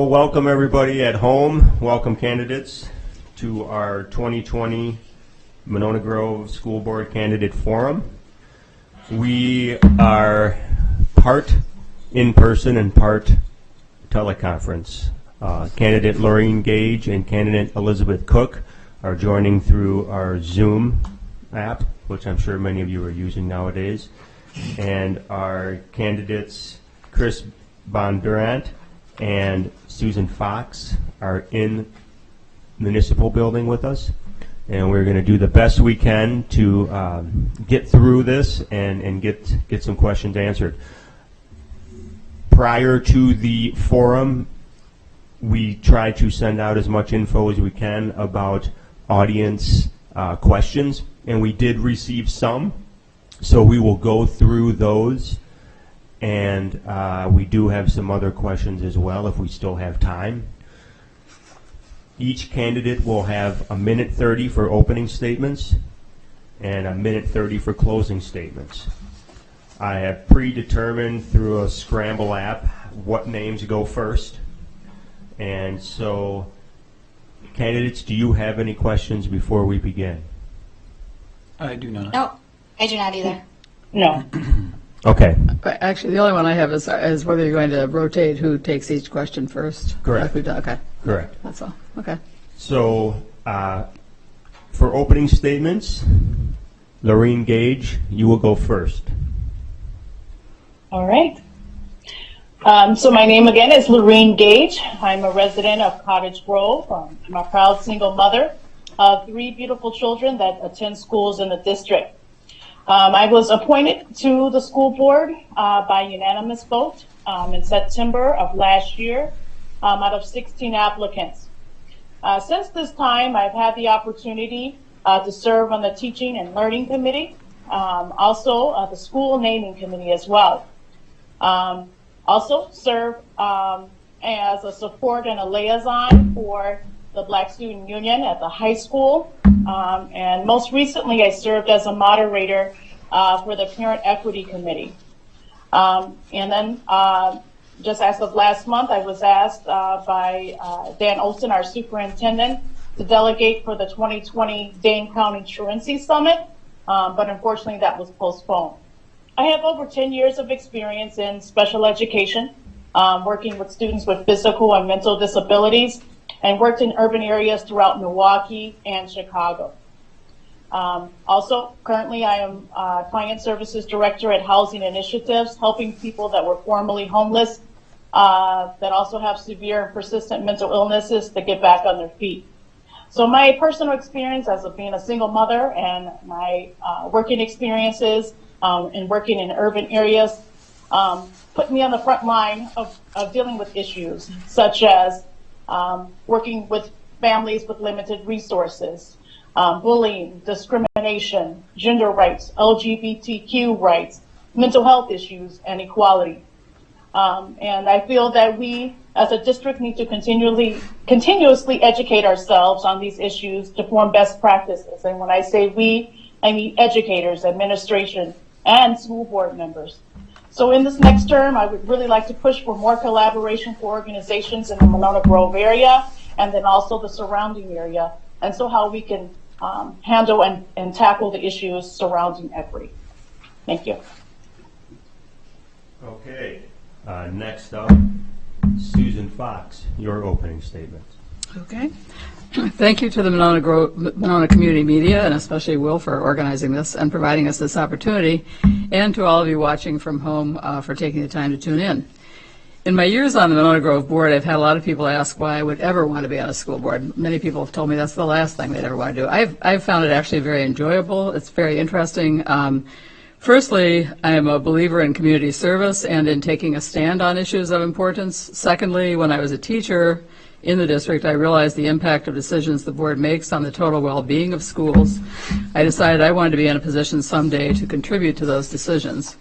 Welcome everybody at home. Welcome candidates to our 2020 Monona Grove School Board Candidate Forum. We are part in-person and part teleconference. Candidate Lorraine Gage and candidate Elizabeth Cook are joining through our Zoom app, which I'm sure many of you are using nowadays. And our candidates Chris Bondurant and Susan Fox are in municipal building with us, and we're going to do the best we can to get through this and get some questions answered. Prior to the forum, we try to send out as much info as we can about audience questions, and we did receive some, so we will go through those. And we do have some other questions as well if we still have time. Each candidate will have a minute 30 for opening statements and a minute 30 for closing statements. I have predetermined through a Scramble app what names go first. And so, candidates, do you have any questions before we begin? I do not. No, I do not either. No. Okay. Actually, the only one I have is whether you're going to rotate who takes each question first. Correct. Like we've done. Okay. Correct. That's all. Okay. So, for opening statements, Lorraine Gage, you will go first. All right. So my name again is Lorraine Gage. I'm a resident of Cottage Grove. I'm a proud single mother of 3 beautiful children that attend schools in the district. I was appointed to the school board by unanimous vote in September of last year out of 16 applicants. Since this time, I've had the opportunity to serve on the teaching and learning committee, also the school naming committee as well. Also serve as a support and a liaison for the Black Student Union at the high school. And most recently, I served as a moderator for the Parent Equity Committee. And then just as of last month, I was asked by Dan Olson, our superintendent, to delegate for the 2020 Dane County Truancy Summit, but unfortunately that was postponed. I have over 10 years of experience in special education, working with students with physical and mental disabilities, and worked in urban areas throughout Milwaukee and Chicago. Also, currently I am Client Services Director at Housing Initiatives, helping people that were formerly homeless, that also have severe and persistent mental illnesses to get back on their feet. So my personal experience as being a single mother and my working experiences in working in urban areas put me on the front line of dealing with issues such as working with families with limited resources, bullying, discrimination, gender rights, LGBTQ rights, mental health issues, and equality. And I feel that we as a district need to continuously educate ourselves on these issues to form best practices. And when I say we, I mean educators, administration, and school board members. So in this next term, I would really like to push for more collaboration for organizations in the Monona Grove area and then also the surrounding area, and so how we can handle and tackle the issues surrounding equity. Thank you. Okay. Next up, Susan Fox, your opening statement. Okay. Thank you to the Monona Community Media, and especially Will, for organizing this and providing us this opportunity, and to all of you watching from home for taking the time to tune in. In my years on the Monona Grove board, I've had a lot of people ask why I would ever want to be on a school board. Many people have told me that's the last thing they'd ever want to do. I've found it actually very enjoyable. It's very interesting. Firstly, I am a believer in community service and in taking a stand on issues of importance. Secondly, when I was a teacher in the district, I realized the impact of decisions the board makes on the total well-being of schools. I decided I wanted to be in a position someday to contribute to those decisions.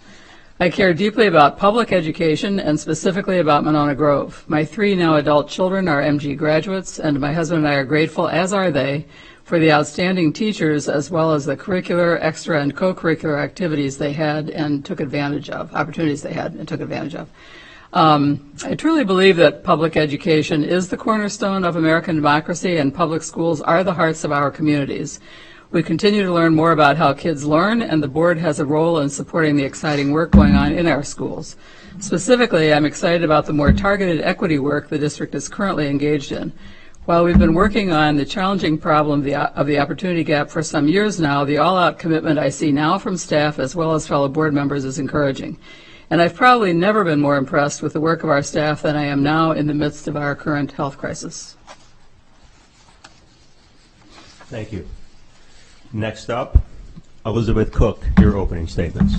I care deeply about public education and specifically about Monona Grove. My 3 now adult children are MG graduates, and my husband and I are grateful, as are they, for the outstanding teachers as well as the curricular, extra, and co-curricular activities they had and took advantage of, opportunities they had and took advantage of. I truly believe that public education is the cornerstone of American democracy, and public schools are the hearts of our communities. We continue to learn more about how kids learn, and the board has a role in supporting the exciting work going on in our schools. Specifically, I'm excited about the more targeted equity work the district is currently engaged in. While we've been working on the challenging problem of the opportunity gap for some years now, the all-out commitment I see now from staff as well as fellow board members is encouraging. And I've probably never been more impressed with the work of our staff than I am now in the midst of our current health crisis. Thank you. Next up, Elizabeth Cook, your opening statements.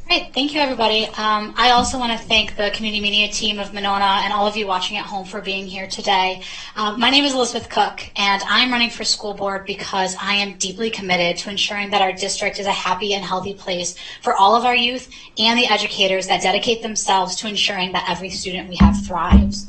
Great, thank you everybody. I also want to thank the community media team of Monona and all of you watching at home for being here today. My name is Elizabeth Cook, and I'm running for school board because I am deeply committed to ensuring that our district is a happy and healthy place for all of our youth and the educators that dedicate themselves to ensuring that every student we have thrives.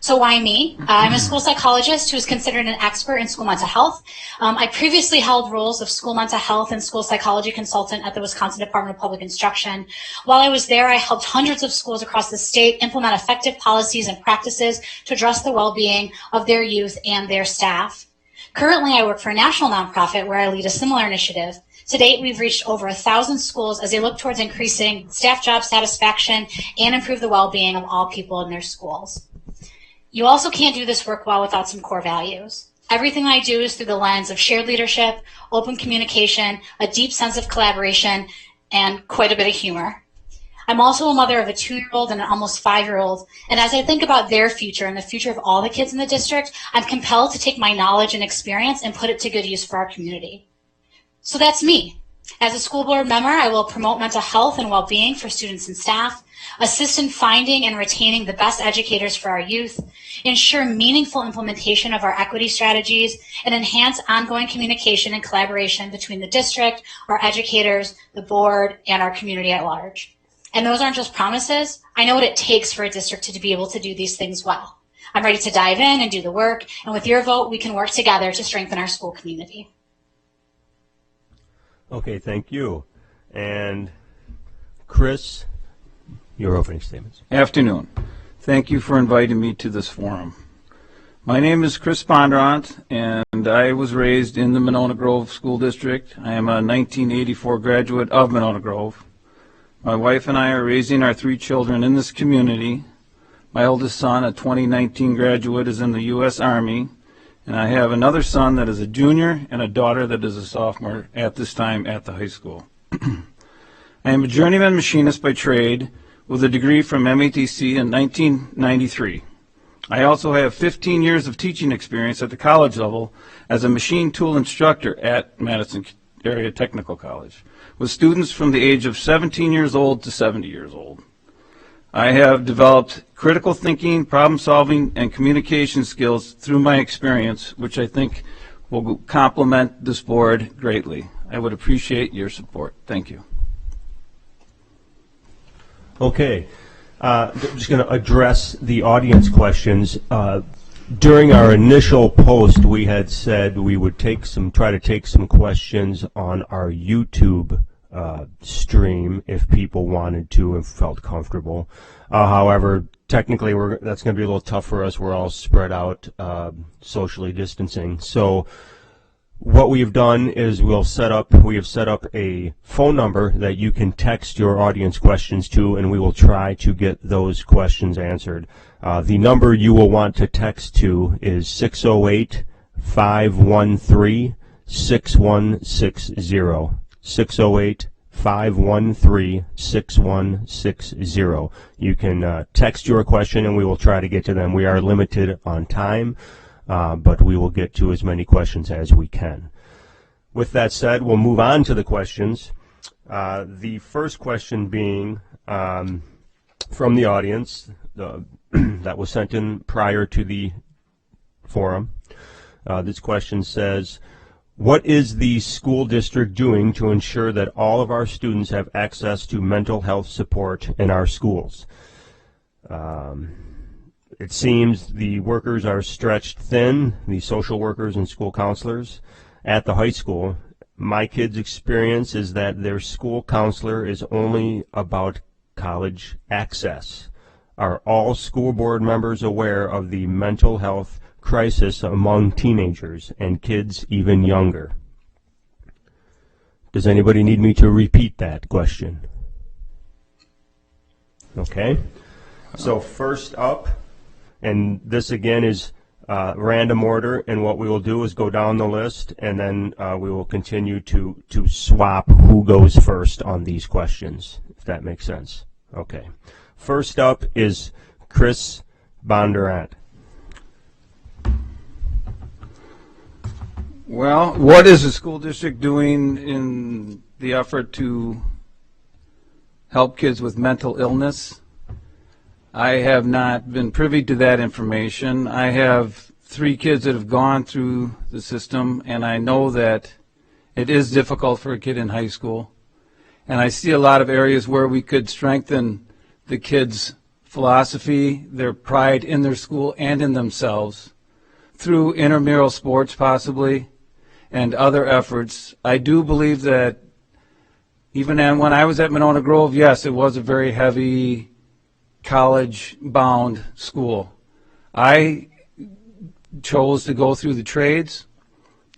So why me? I'm a school psychologist who is considered an expert in school mental health. I previously held roles of school mental health and school psychology consultant at the Wisconsin Department of Public Instruction. While I was there, I helped hundreds of schools across the state implement effective policies and practices to address the well-being of their youth and their staff. Currently, I work for a national nonprofit where I lead a similar initiative. To date, we've reached over 1,000 schools as they look towards increasing staff job satisfaction and improve the well-being of all people in their schools. You also can't do this work well without some core values. Everything I do is through the lens of shared leadership, open communication, a deep sense of collaboration, and quite a bit of humor. I'm also a mother of a 2-year-old and an almost 5-year-old, and as I think about their future and the future of all the kids in the district, I'm compelled to take my knowledge and experience and put it to good use for our community. So that's me. As a school board member, I will promote mental health and well-being for students and staff, assist in finding and retaining the best educators for our youth, ensure meaningful implementation of our equity strategies, and enhance ongoing communication and collaboration between the district, our educators, the board, and our community at large. And those aren't just promises. I know what it takes for a district to be able to do these things well. I'm ready to dive in and do the work, and with your vote, we can work together to strengthen our school community. Okay, thank you. And Chris, your opening statements. Afternoon. Thank you for inviting me to this forum. My name is Chris Bondurant, and I was raised in the Monona Grove School District. I am a 1984 graduate of Monona Grove. My wife and I are raising our 3 children in this community. My oldest son, a 2019 graduate, is in the U.S. Army, and I have another son that is a junior and a daughter that is a sophomore at this time at the high school. I am a journeyman machinist by trade with a degree from MATC in 1993. I also have 15 years of teaching experience at the college level as a machine tool instructor at Madison Area Technical College, with students from the age of 17 years old to 70 years old. I have developed critical thinking, problem solving, and communication skills through my experience, which I think will complement this board greatly. I would appreciate your support. Thank you. Okay, I'm just going to address the audience questions. During our initial post, we had said we would try to take some questions on our YouTube stream if people wanted to and felt comfortable. However, technically that's going to be a little tough for us. We're all spread out, socially distancing. So what we've done is we have set up a phone number that you can text your audience questions to, and we will try to get those questions answered. The number you will want to text to is 608-513-6160. 608-513-6160. You can text your question and we will try to get to them. We are limited on time, but we will get to as many questions as we can. With that said, we'll move on to the questions. The first question being from the audience that was sent in prior to the forum. This question says, what is the school district doing to ensure that all of our students have access to mental health support in our schools? It seems the workers are stretched thin, the social workers and school counselors at the high school. My kids' experience is that their school counselor is only about college access. Are all school board members aware of the mental health crisis among teenagers and kids even younger? Does anybody need me to repeat that question? Okay. So first up, and this again is random order, and what we will do is go down the list, and then we will continue to swap who goes first on these questions, if that makes sense. Okay. First up is Chris Bondurant. Well, what is the school district doing in the effort to help kids with mental illness? I have not been privy to that information. I have 3 kids that have gone through the system, and I know that it is difficult for a kid in high school. And I see a lot of areas where we could strengthen the kids' philosophy, their pride in their school and in themselves, through intramural sports possibly, and other efforts. I do believe that even when I was at Monona Grove, yes, it was a very heavy college-bound school. I chose to go through the trades,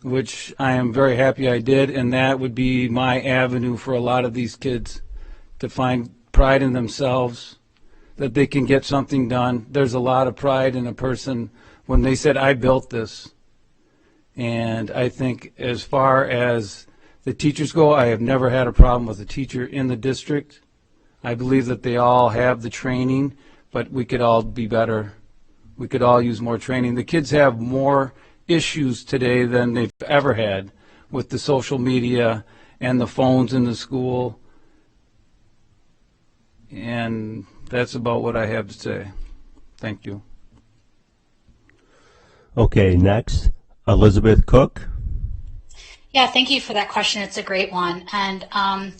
which I am very happy I did, and that would be my avenue for a lot of these kids to find pride in themselves, that they can get something done. There's a lot of pride in a person when they said, I built this. And I think as far as the teachers go, I have never had a problem with a teacher in the district. I believe that they all have the training, but we could all be better. We could all use more training. The kids have more issues today than they've ever had with the social media and the phones in the school. And that's about what I have to say. Thank you. Okay, next, Elizabeth Cook. Yeah, thank you for that question. It's a great one. And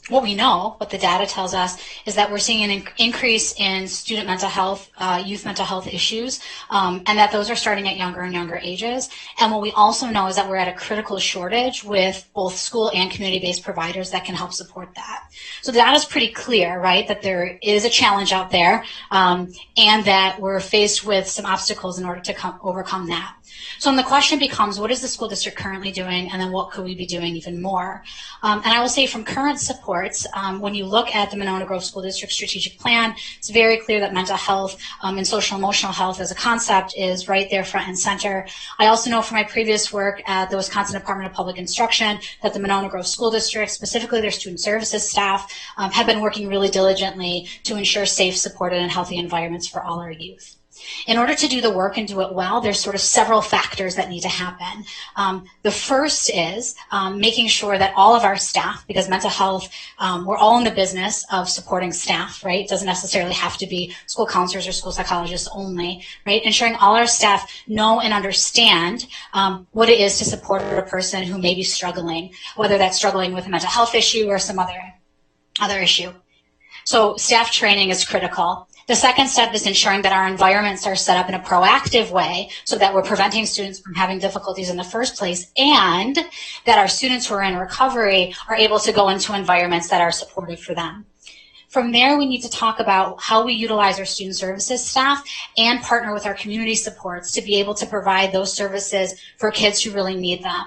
what we know, what the data tells us, is that we're seeing an increase in student mental health, youth mental health issues, and that those are starting at younger and younger ages. And what we also know is that we're at a critical shortage with both school and community-based providers that can help support that. So the data is pretty clear, right, that there is a challenge out there, and that we're faced with some obstacles in order to overcome that. So then the question becomes, what is the school district currently doing, and then what could we be doing even more? And I will say from current supports, when you look at the Monona Grove School District Strategic Plan, it's very clear that mental health and social emotional health as a concept is right there front and center. I also know from my previous work at the Wisconsin Department of Public Instruction that the Monona Grove School District, specifically their student services staff, have been working really diligently to ensure safe, supported, and healthy environments for all our youth. In order to do the work and do it well, there's sort of several factors that need to happen. The first is making sure that all of our staff, because mental health, we're all in the business of supporting staff, right? It doesn't necessarily have to be school counselors or school psychologists only, right? Ensuring all our staff know and understand what it is to support a person who may be struggling, whether that's struggling with a mental health issue or some other issue. So staff training is critical. The second step is ensuring that our environments are set up in a proactive way so that we're preventing students from having difficulties in the first place, and that our students who are in recovery are able to go into environments that are supportive for them. From there, we need to talk about how we utilize our student services staff and partner with our community supports to be able to provide those services for kids who really need them.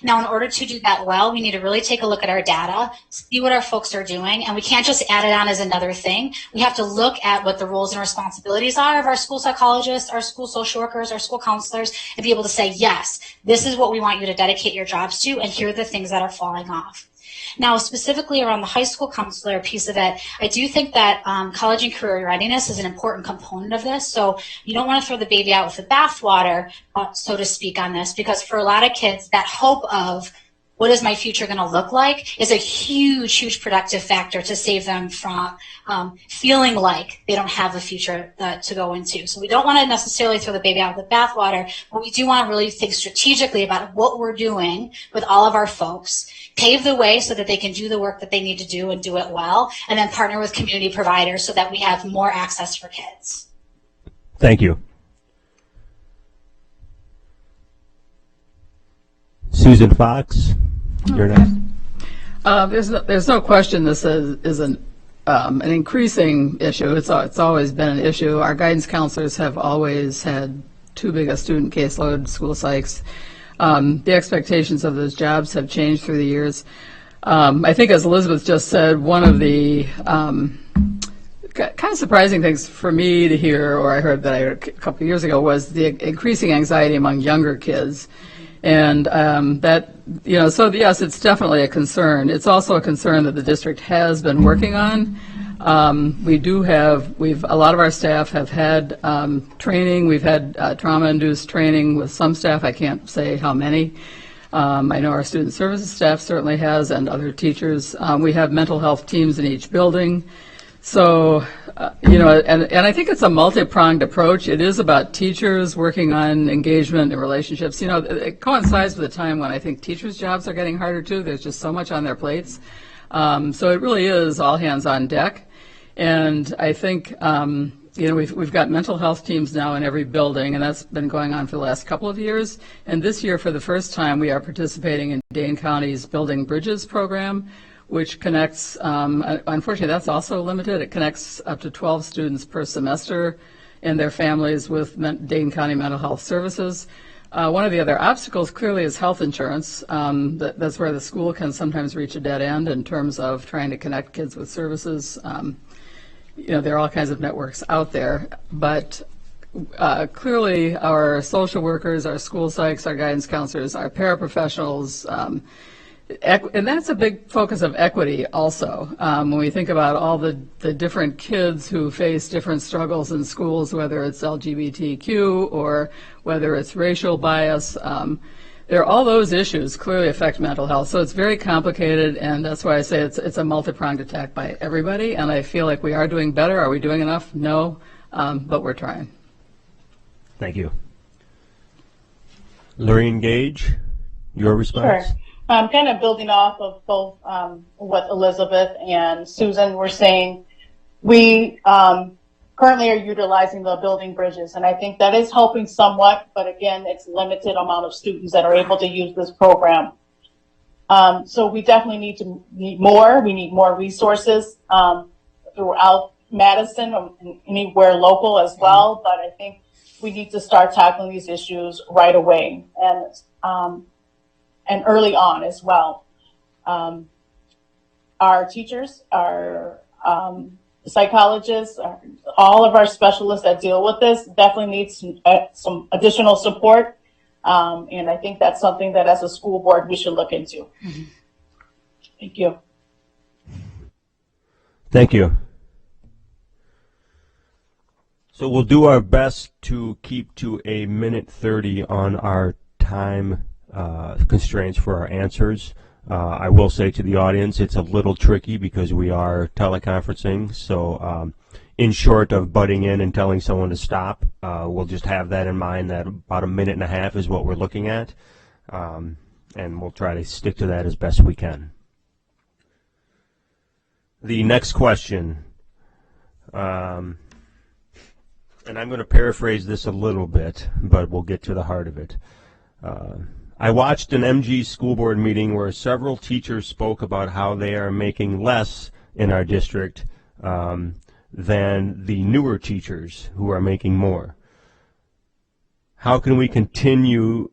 Now, in order to do that well, we need to really take a look at our data, see what our folks are doing, and we can't just add it on as another thing. We have to look at what the roles and responsibilities are of our school psychologists, our school social workers, our school counselors, and be able to say, yes, this is what we want you to dedicate your jobs to, and here are the things that are falling off. Now, specifically around the high school counselor piece of it, I do think that college and career readiness is an important component of this. So you don't want to throw the baby out with the bathwater, so to speak, on this, because for a lot of kids, that hope of what is my future going to look like is a huge, huge productive factor to save them from feeling like they don't have a future to go into. So we don't want to necessarily throw the baby out with the bathwater, but we do want to really think strategically about what we're doing with all of our folks, pave the way so that they can do the work that they need to do and do it well, and then partner with community providers so that we have more access for kids. Thank you. Susan Fox, you're next. There's no question this is an an increasing issue. It's always been an issue. Our guidance counselors have always had too big a student caseload, school psychs. The expectations of those jobs have changed through the years. I think, as Elizabeth just said, one of the kind of surprising things for me to hear, or I heard a couple of years ago, was the increasing anxiety among younger kids. And so yes, it's definitely a concern. It's also a concern that the district has been working on. A lot of our staff have had training. We've had trauma-induced training with some staff. I can't say how many. I know our student services staff certainly has, and other teachers. We have mental health teams in each building. So, and I think it's a multi-pronged approach. It is about teachers working on engagement and relationships. It coincides with a time when I think teachers' jobs are getting harder too. There's just so much on their plates. So it really is all hands on deck. And I think, we've got mental health teams now in every building, and that's been going on for the last couple of years. And this year, for the first time, we are participating in Dane County's Building Bridges program, which connects, unfortunately, that's also limited. It connects up to 12 students per semester and their families with Dane County Mental Health Services. One of the other obstacles clearly is health insurance. That's where the school can sometimes reach a dead end in terms of trying to connect kids with services. There are all kinds of networks out there, but clearly our social workers, our school psychs, our guidance counselors, our paraprofessionals, and that's a big focus of equity also. When we think about all the different kids who face different struggles in schools, whether it's LGBTQ or whether it's racial bias, all those issues clearly affect mental health. So it's very complicated, and that's why I say it's a multi-pronged attack by everybody, and I feel like we are doing better. Are we doing enough? No, but we're trying. Thank you. Lorraine Gage, your response? Sure. Kind of building off of both what Elizabeth and Susan were saying, we currently are utilizing the building bridges, and I think that is helping somewhat, but again, it's limited amount of students that are able to use this program. So we definitely need more. We need more resources throughout Madison and anywhere local as well, but I think we need to start tackling these issues right away and early on as well. Our teachers, our psychologists, all of our specialists that deal with this definitely need some additional support. And I think that's something that as a school board we should look into. Mm-hmm. Thank you. Thank you. So we'll do our best to keep to a minute 30 on our time constraints for our answers. I will say to the audience, it's a little tricky because we are teleconferencing. So in short of butting in and telling someone to stop, we'll just have that in mind that about a minute and a half is what we're looking at. And we'll try to stick to that as best we can. The next question, and I'm going to paraphrase this a little bit, but we'll get to the heart of it. I watched an MG school board meeting where several teachers spoke about how they are making less in our district than the newer teachers who are making more. How can we continue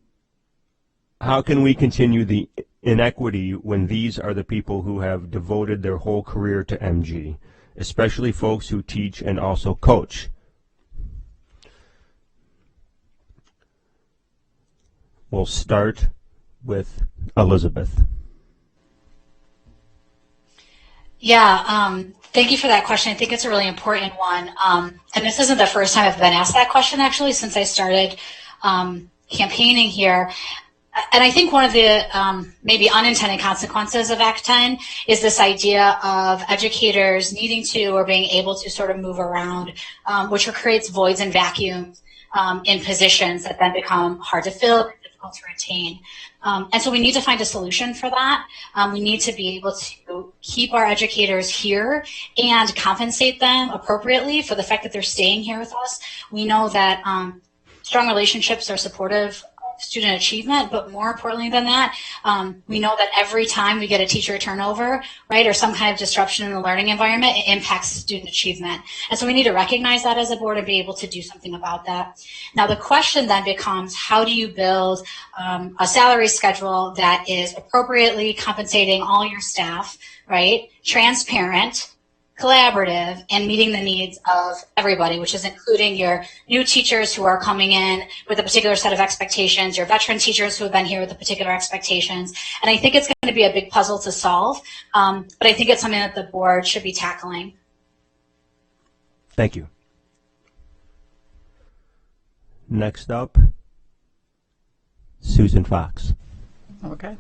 the inequity when these are the people who have devoted their whole career to MG, especially folks who teach and also coach? We'll start with Elizabeth. Yeah, thank you for that question. I think it's a really important one. And this isn't the first time I've been asked that question, actually, since I started campaigning here. And I think one of the maybe unintended consequences of Act 10 is this idea of educators needing to or being able to sort of move around, which creates voids and vacuums in positions that then become hard to fill, difficult to retain. And so we need to find a solution for that. We need to be able to keep our educators here and compensate them appropriately for the fact that they're staying here with us. We know that strong relationships are supportive student achievement, but more importantly than that, we know that every time we get a teacher turnover, right, or some kind of disruption in the learning environment, it impacts student achievement. And so we need to recognize that as a board and be able to do something about that. Now, the question then becomes, how do you build a salary schedule that is appropriately compensating all your staff, right, transparent, collaborative, and meeting the needs of everybody, which is including your new teachers who are coming in with a particular set of expectations, your veteran teachers who have been here with the particular expectations. And I think it's going to be a big puzzle to solve, but I think it's something that the board should be tackling. Thank you. Next up, Susan Fox. Okay.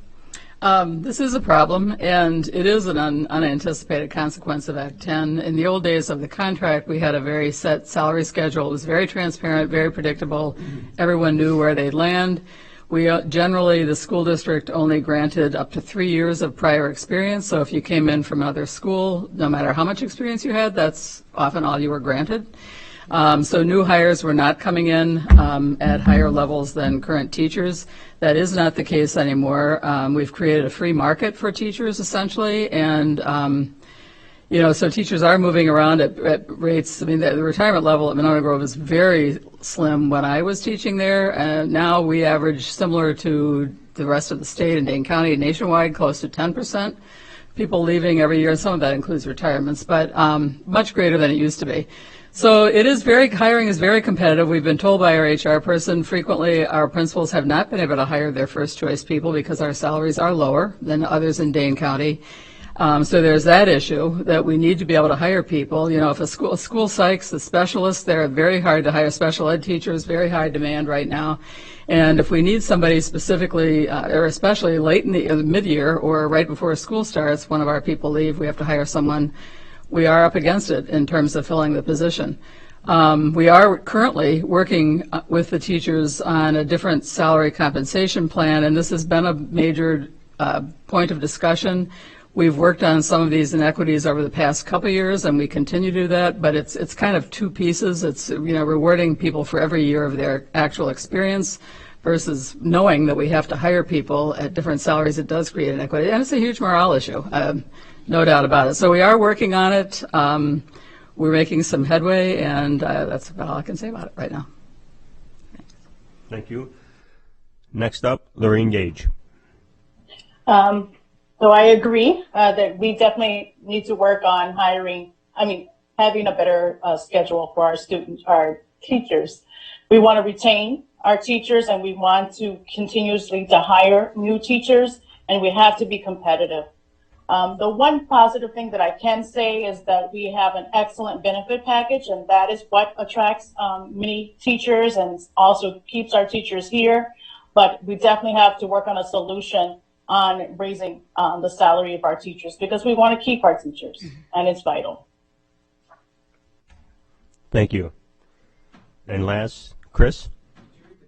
This is a problem, and it is an unanticipated consequence of Act 10. In the old days of the contract, we had a very set salary schedule. It was very transparent, very predictable. Everyone knew where they'd land. We generally, the school district only granted up to 3 years of prior experience. So if you came in from another school, no matter how much experience you had, that's often all you were granted. So new hires were not coming in at higher levels than current teachers. That is not the case anymore. We've created a free market for teachers, essentially, and so teachers are moving around at rates. I mean, the retirement level at Monona Grove is very slim when I was teaching there, and now we average similar to the rest of the state and Dane County nationwide, close to 10%. People leaving every year. Some of that includes retirements, but much greater than it used to be. So hiring is very competitive. We've been told by our HR person frequently our principals have not been able to hire their first choice people because our salaries are lower than others in Dane County. So there's that issue that we need to be able to hire people. You know, if a school psychs, the specialists, they're very hard to hire. Special ed teachers, very high demand right now. And if we need somebody specifically, or especially late in the mid-year or right before school starts, one of our people leave, we have to hire someone. We are up against it in terms of filling the position. We are currently working with the teachers on a different salary compensation plan, and this has been a major point of discussion. We've worked on some of these inequities over the past couple of years, and we continue to do that, but it's kind of two pieces. It's rewarding people for every year of their actual experience versus knowing that we have to hire people at different salaries. It does create inequity, and it's a huge morale issue. No doubt about it. So we are working on it. We're making some headway, and that's about all I can say about it right now. Thank you. Next up, Lorraine Gage. So I agree that we definitely need to work on having a better schedule for our teachers. We want to retain our teachers, and we want to continuously to hire new teachers, and we have to be competitive. The one positive thing that I can say is that we have an excellent benefit package, and that is what attracts many teachers and also keeps our teachers here. But we definitely have to work on a solution on raising the salary of our teachers because we want to keep our teachers, and it's vital. Thank you. And last, Chris?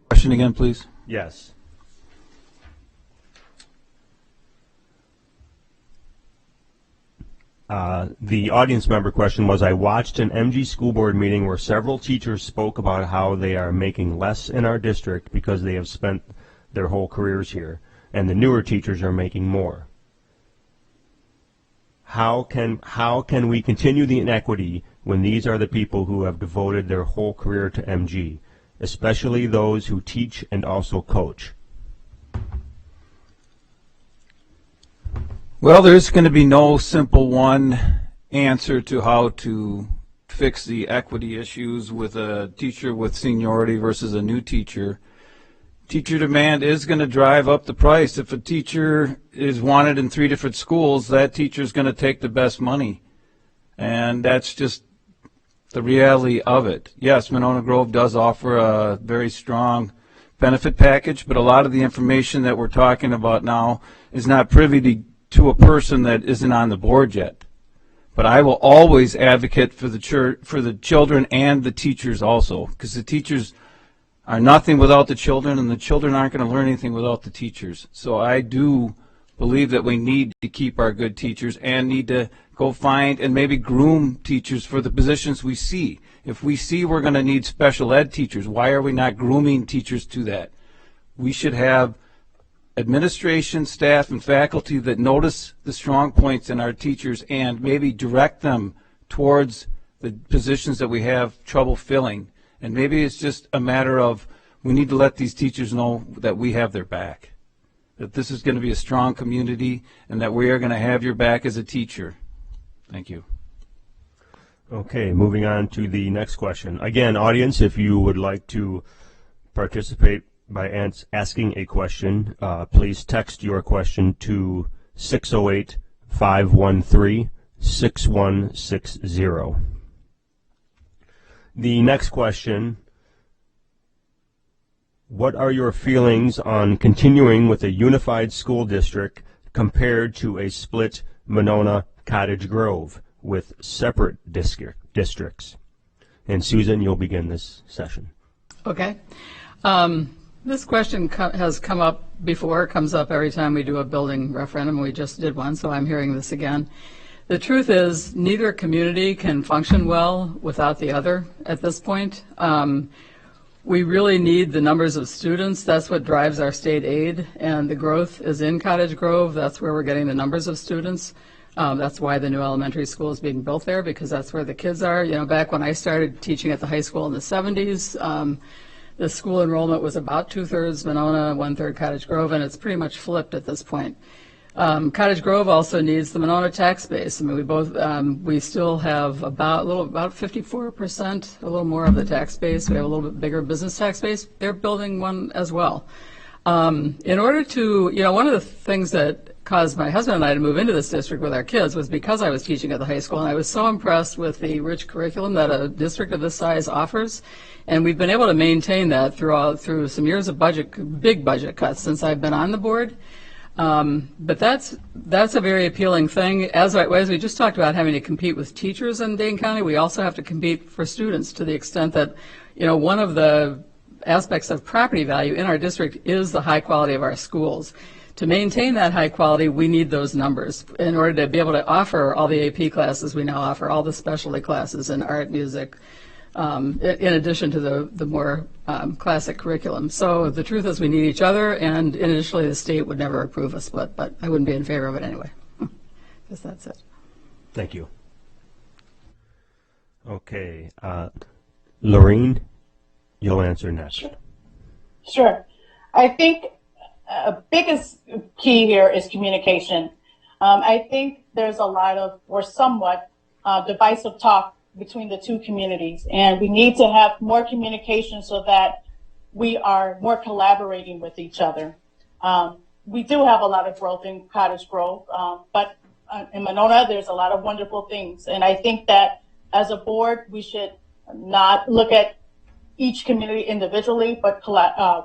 Question again, please. Yes. The audience member question was, I watched an MG school board meeting where several teachers spoke about how they are making less in our district because they have spent their whole careers here, and the newer teachers are making more. How can we continue the inequity when these are the people who have devoted their whole career to MG, especially those who teach and also coach? Well, there's going to be no simple one answer to how to fix the equity issues with a teacher with seniority versus a new teacher. Teacher demand is going to drive up the price. If a teacher is wanted in 3 different schools, that teacher is going to take the best money. And that's just the reality of it. Yes, Monona Grove does offer a very strong benefit package, but a lot of the information that we're talking about now is not privy to a person that isn't on the board yet. But I will always advocate for the children and the teachers also, because the teachers are nothing without the children, and the children aren't going to learn anything without the teachers. So I do believe that we need to keep our good teachers and need to go find and maybe groom teachers for the positions we see. If we see we're going to need special ed teachers, why are we not grooming teachers to that? we should have administration, staff, and faculty that notice the strong points in our teachers and maybe direct them towards the positions that we have trouble filling. And maybe it's just a matter of we need to let these teachers know that we have their back, that this is going to be a strong community, and that we are going to have your back as a teacher. Thank you. Okay, moving on to the next question. Again, audience, if you would like to participate by asking a question, please text your question to 608-513-6160. The next question: what are your feelings on continuing with a unified school district compared to a split Monona Cottage Grove with separate districts? And Susan, you'll begin this session. Okay. This question has come up before, comes up every time we do a building referendum. We just did one, so I'm hearing this again. The truth is, neither community can function well without the other at this point. We really need the numbers of students. That's what drives our state aid, and the growth is in Cottage Grove. That's where we're getting the numbers of students. That's why the new elementary school is being built there, because that's where the kids are. You know, back when I started teaching at the high school in the 70s, the school enrollment was about 2/3 Monona, 1/3 Cottage Grove, and it's pretty much flipped at this point. Cottage Grove also needs the Monona tax base. I mean, we still have about 54%, a little more of the tax base. We have a little bit bigger business tax base. They're building one as well. In order to, one of the things that caused my husband and I to move into this district with our kids was because I was teaching at the high school, and I was so impressed with the rich curriculum that a district of this size offers. And we've been able to maintain that through some years of big budget cuts since I've been on the board. But that's a very appealing thing. As we just talked about having to compete with teachers in Dane County, we also have to compete for students to the extent that, one of the aspects of property value in our district is the high quality of our schools. To maintain that high quality, we need those numbers in order to be able to offer all the AP classes we now offer, all the specialty classes in art, music, in addition to the more classic curriculum. So the truth is we need each other, and initially the state would never approve a split, but I wouldn't be in favor of it anyway. Guess that's it. Thank you. Okay. Lorene, you'll answer next. Sure. I think a biggest key here is communication. I think there's a lot of, or somewhat, divisive talk between the two communities, and we need to have more communication so that we are more collaborating with each other. We do have a lot of growth in Cottage Grove, but in Monona there's a lot of wonderful things, and I think that as a board we should not look at each community individually, but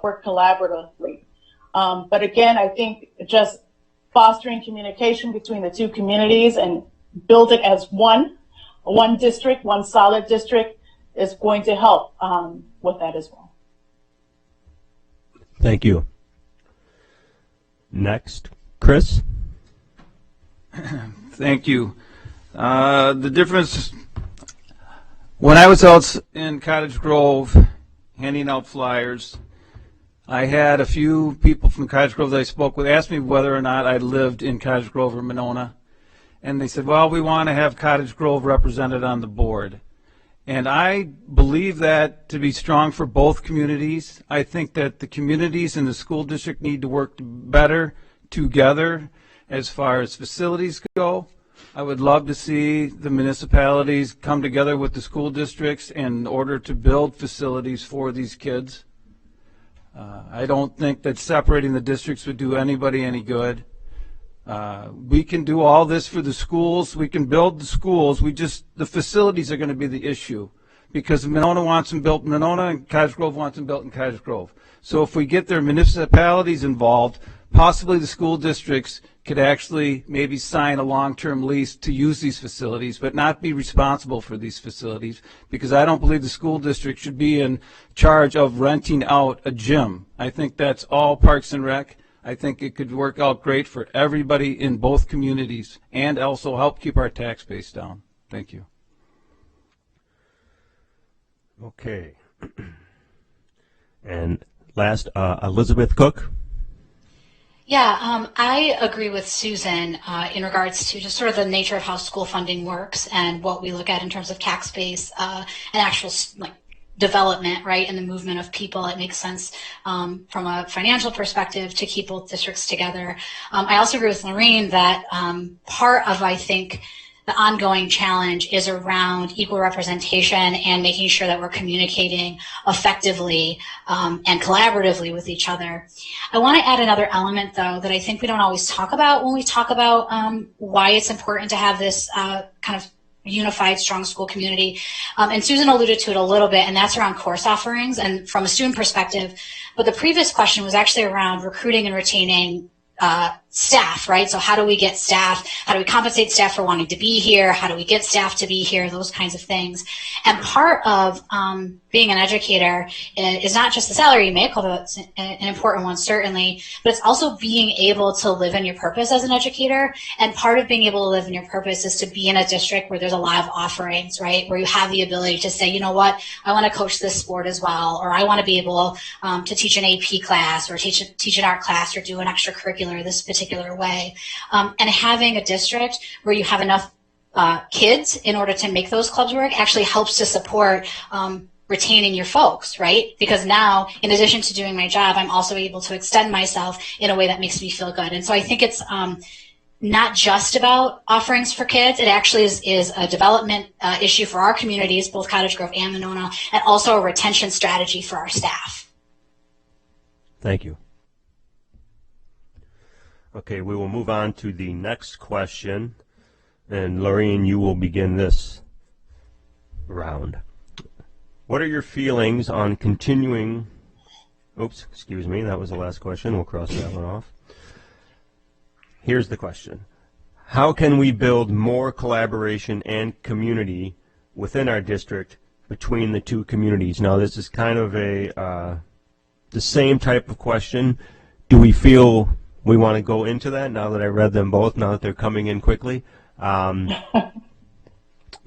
work collaboratively. But again, I think just fostering communication between the two communities and build it as one district, one solid district, is going to help with that as well. Thank you. Next, Chris. Thank you. The difference, when I was out in Cottage Grove handing out flyers, I had a few people from Cottage Grove that I spoke with ask me whether or not I lived in Cottage Grove or Monona. And they said, well, we want to have Cottage Grove represented on the board. And I believe that to be strong for both communities. I think that the communities and the school district need to work better together as far as facilities go. I would love to see the municipalities come together with the school districts in order to build facilities for these kids. I don't think that separating the districts would do anybody any good. We can do all this for the schools. We can build the schools. The facilities are going to be the issue, because Monona wants them built in Monona and Cottage Grove wants them built in Cottage Grove. So if we get their municipalities involved, possibly the school districts could actually maybe sign a long-term lease to use these facilities, but not be responsible for these facilities, because I don't believe the school district should be in charge of renting out a gym. I think that's all Parks and Rec. I think it could work out great for everybody in both communities and also help keep our tax base down. Thank you. Okay. And last, Elizabeth Cook. Yeah, I agree with Susan in regards to just sort of the nature of how school funding works and what we look at in terms of tax base and actual like development, right, and the movement of people. It makes sense from a financial perspective to keep both districts together. I also agree with Lorraine that part of, I think, the ongoing challenge is around equal representation and making sure that we're communicating effectively and collaboratively with each other. I want to add another element, though, that I think we don't always talk about when we talk about why it's important to have this kind of unified, strong school community. And Susan alluded to it a little bit, and that's around course offerings and from a student perspective. But the previous question was actually around recruiting and retaining staff, right? So how do we get staff? How do we compensate staff for wanting to be here? How do we get staff to be here? Those kinds of things. And part of being an educator is not just the salary you make, although it's an important one certainly, but it's also being able to live in your purpose as an educator. And part of being able to live in your purpose is to be in a district where there's a lot of offerings, right? Where you have the ability to say, you know what, I want to coach this sport as well, or I want to be able to teach an AP class or teach an art class or do an extracurricular this particular way. And having a district where you have enough kids in order to make those clubs work actually helps to support retaining your folks, right? Because now, in addition to doing my job, I'm also able to extend myself in a way that makes me feel good. And so I think it's not just about offerings for kids. It actually is a development issue for our communities, both Cottage Grove and Monona, and also a retention strategy for our staff. Thank you. Okay, we will move on to the next question. And Lorraine, you will begin this round. What are your feelings on continuing... Oops, excuse me, that was the last question. We'll cross that one off. Here's the question. How can we build more collaboration and community within our district between the two communities? Now, this is kind of the same type of question. Do we feel we want to go into that now that I read them both, now that they're coming in quickly? You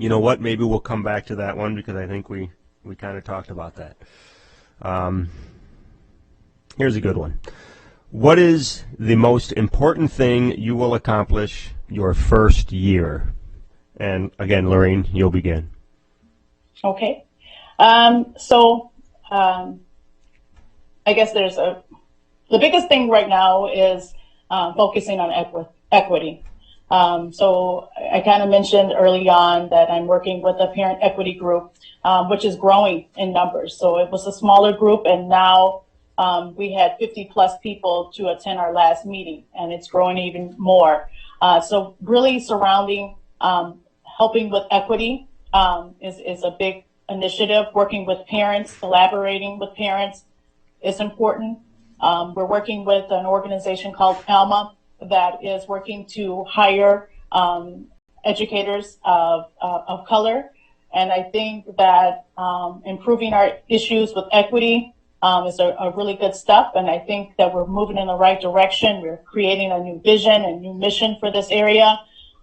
know what? Maybe we'll come back to that one because I think we kind of talked about that. Here's a good one. What is the most important thing you will accomplish your first year? And again, Lorraine, you'll begin. Okay. I guess the biggest thing right now is focusing on equity. So I kind of mentioned early on that I'm working with a parent equity group, which is growing in numbers. So it was a smaller group, and now we had 50 plus people to attend our last meeting, and it's growing even more. So really surrounding, helping with equity is a big initiative. Working with parents, collaborating with parents is important. We're working with an organization called ALMA that is working to hire educators of color. And I think that improving our issues with equity is a really good step. And I think that we're moving in the right direction. We're creating a new vision and new mission for this area.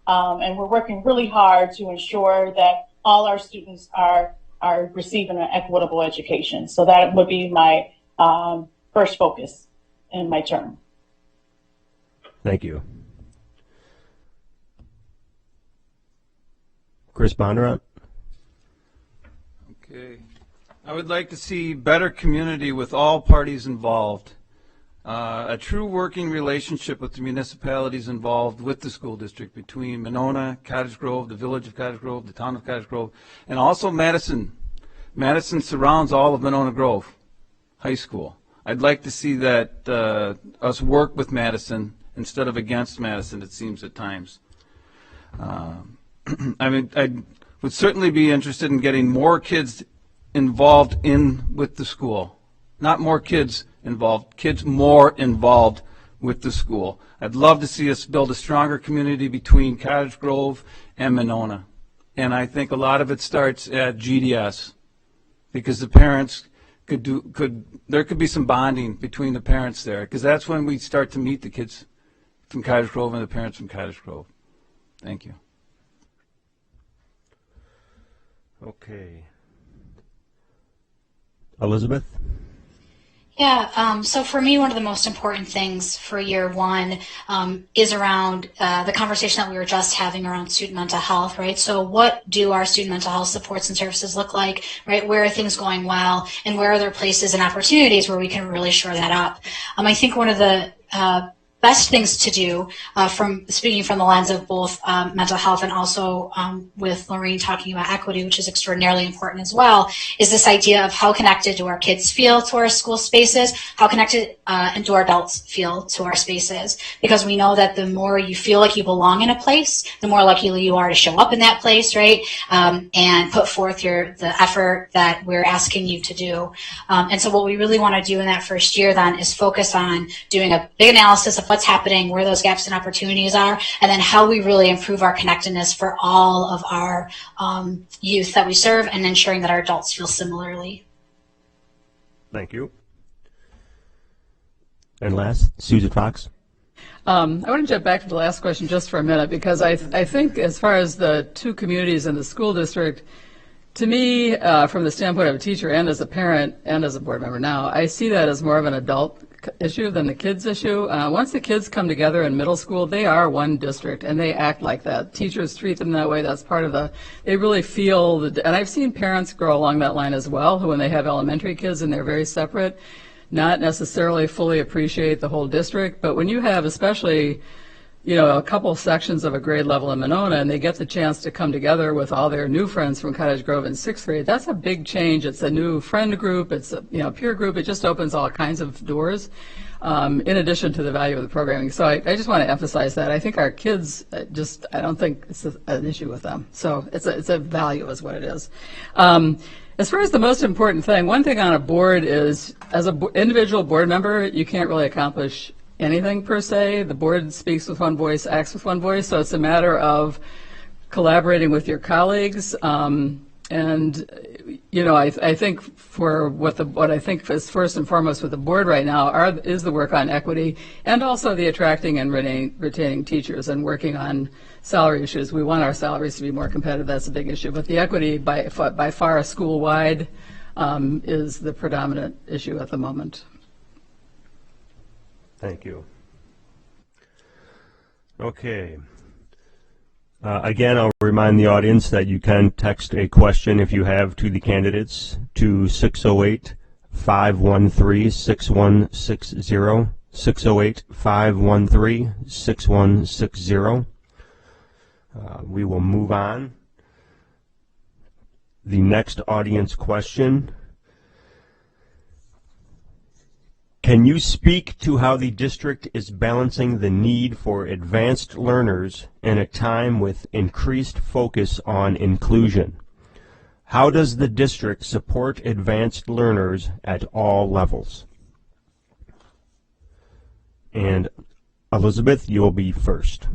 And we're working really hard to ensure that all our students are receiving an equitable education. So that would be my first focus in my term. Thank you. Chris Bondurant. Okay. I would like to see better community with all parties involved. A true working relationship with the municipalities involved with the school district between Monona, Cottage Grove, the village of Cottage Grove, the town of Cottage Grove, and also Madison. Madison surrounds all of Monona Grove High School. I'd like to see that us work with Madison instead of against Madison, it seems at times. I mean, I would certainly be interested in getting more kids involved with the school. Not more kids involved, kids more involved with the school. I'd love to see us build a stronger community between Cottage Grove and Monona. And I think a lot of it starts at GDS, because the parents there could be some bonding between the parents there, because that's when we start to meet the kids from Cottage Grove and the parents from Cottage Grove. Thank you. Okay. Elizabeth? Yeah, so for me, one of the most important things for year one is around the conversation that we were just having around student mental health, right? So what do our student mental health supports and services look like, right? Where are things going well, and where are there places and opportunities where we can really shore that up? I think one of the best things to do, from speaking from the lens of both mental health and also with Lorraine talking about equity, which is extraordinarily important as well, is this idea of how connected do our kids feel to our school spaces, how connected and do our adults feel to our spaces, because we know that the more you feel like you belong in a place, the more likely you are to show up in that place, right, and put forth the effort that we're asking you to do. And so what we really want to do in that first year then is focus on doing a big analysis of what's happening, where those gaps and opportunities are, and then how we really improve our connectedness for all of our youth that we serve, and ensuring that our adults feel similarly. Thank you. And last, Susan Fox. I want to jump back to the last question just for a minute, because I think as far as the two communities in the school district, to me, from the standpoint of a teacher and as a parent and as a board member now, I see that as more of an adult issue than the kids issue. Once the kids come together in middle school, they are one district and they act like that. Teachers treat them that way. That's part of they really feel, and I've seen parents grow along that line as well, who when they have elementary kids and they're very separate, not necessarily fully appreciate the whole district. But when you have especially, a couple sections of a grade level in Monona, and they get the chance to come together with all their new friends from Cottage Grove in 6th grade, that's a big change. It's a new friend group. It's a peer group. It just opens all kinds of doors, in addition to the value of the programming. So I just want to emphasize that. I think our kids, I don't think it's an issue with them. So it's a value is what it is. As far as the most important thing, one thing on a board is, as an individual board member, you can't really accomplish anything per se. The board speaks with one voice, acts with one voice, so it's a matter of collaborating with your colleagues. I think for what I think is first and foremost with the board right now is the work on equity, and also the attracting and retaining teachers and working on salary issues. We want our salaries to be more competitive. That's a big issue. But the equity by far school-wide is the predominant issue at the moment. Thank you. Okay. Again, I'll remind the audience that you can text a question if you have to the candidates to 608-513-6160, 608-513-6160. We will move on. The next audience question: can you speak to how the district is balancing the need for advanced learners in a time with increased focus on inclusion? How does the district support advanced learners at all levels? And Elizabeth, you'll be first.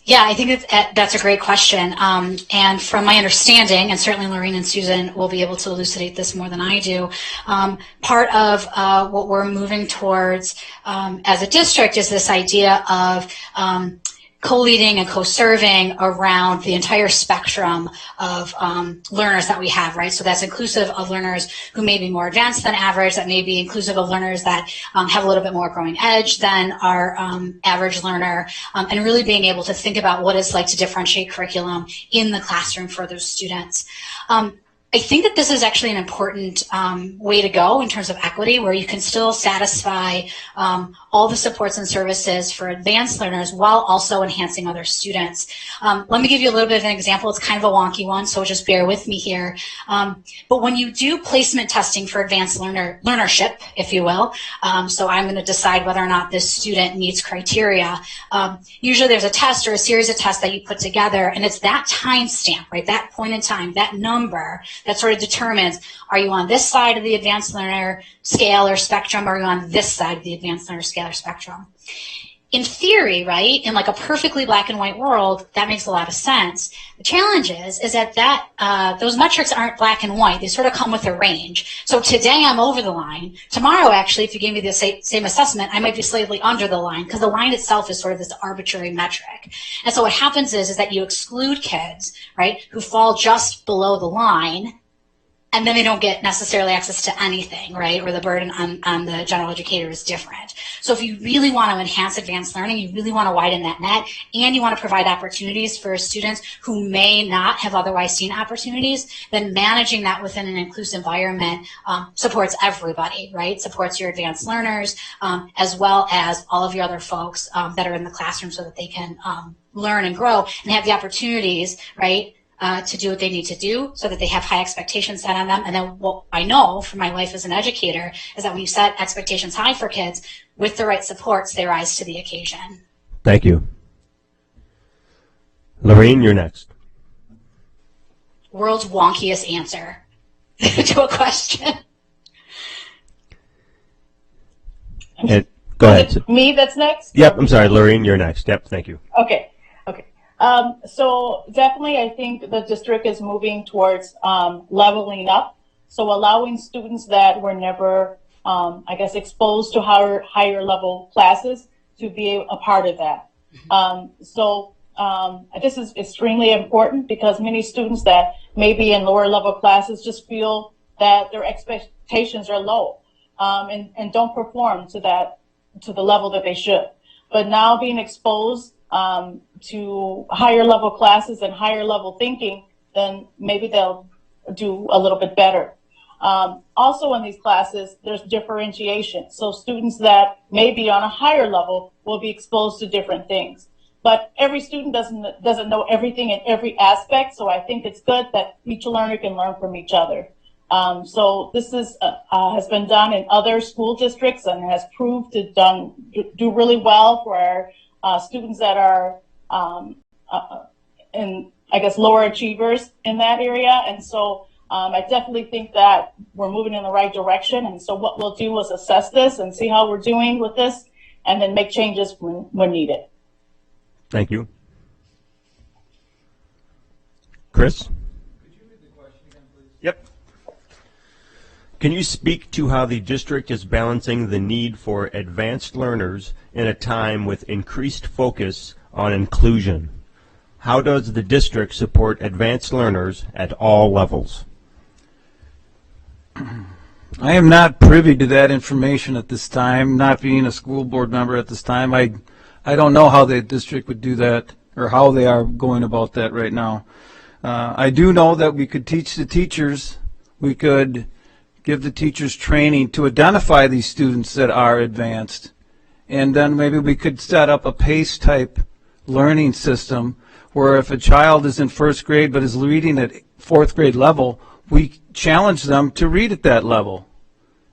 Yeah, I think that's a great question. And from my understanding, and certainly Lorraine and Susan will be able to elucidate this more than I do, part of what we're moving towards as a district is this idea of co-leading and co-serving around the entire spectrum of learners that we have, right? So that's inclusive of learners who may be more advanced than average, that may be inclusive of learners that have a little bit more growing edge than our average learner, and really being able to think about what it's like to differentiate curriculum in the classroom for those students. I think that this is actually an important way to go in terms of equity, where you can still satisfy all the supports and services for advanced learners while also enhancing other students. Let me give you a little bit of an example. It's kind of a wonky one, so just bear with me here. But when you do placement testing for advanced learnership, if you will, so I'm going to decide whether or not this student meets criteria, usually there's a test or a series of tests that you put together, and it's that time stamp, right, that point in time, that number that sort of determines, are you on this side of the advanced learner scale or spectrum, or are you on this side of the advanced learner scale or spectrum? In theory, right, in like a perfectly black and white world, that makes a lot of sense. The challenge is that those metrics aren't black and white. They sort of come with a range. So today I'm over the line. Tomorrow, actually, if you gave me the same assessment, I might be slightly under the line, because the line itself is sort of this arbitrary metric. And so what happens is that you exclude kids, right, who fall just below the line, and then they don't get necessarily access to anything, right? Or the burden on the general educator is different. So if you really want to enhance advanced learning, you really want to widen that net, and you want to provide opportunities for students who may not have otherwise seen opportunities, then managing that within an inclusive environment supports everybody, right? Supports your advanced learners, as well as all of your other folks that are in the classroom so that they can learn and grow and have the opportunities, right? To do what they need to do so that they have high expectations set on them. And then what I know from my life as an educator is that when you set expectations high for kids with the right supports, they rise to the occasion. Thank you. Lorraine, you're next. World's wonkiest answer to a question. Go ahead. Is it me that's next? Yep, I'm sorry, Lorraine, you're next. Yep, thank you. Okay. So definitely I think the district is moving towards leveling up. So allowing students that were never, exposed to higher level classes to be a part of that. This is extremely important because many students that may be in lower level classes just feel that their expectations are low and don't perform to the level that they should. But now being exposed to higher level classes and higher level thinking, then maybe they'll do a little bit better. Also in these classes, there's differentiation. So students that may be on a higher level will be exposed to different things. But every student doesn't know everything in every aspect. So I think it's good that each learner can learn from each other. So this has been done in other school districts and has proved to do really well for our students that are lower achievers in that area. And so I definitely think that we're moving in the right direction. And so what we'll do is assess this and see how we're doing with this and then make changes when needed. Thank you. Chris? Could you read the question again, please? Yep. Can you speak to how the district is balancing the need for advanced learners in a time with increased focus on inclusion? How does the district support advanced learners at all levels? I am not privy to that information at this time, not being a school board member at this time. I don't know how the district would do that or how they are going about that right now. I do know that we could teach the teachers, we could give the teachers training to identify these students that are advanced, and then maybe we could set up a PACE type learning system where if a child is in first grade but is reading at fourth grade level, we challenge them to read at that level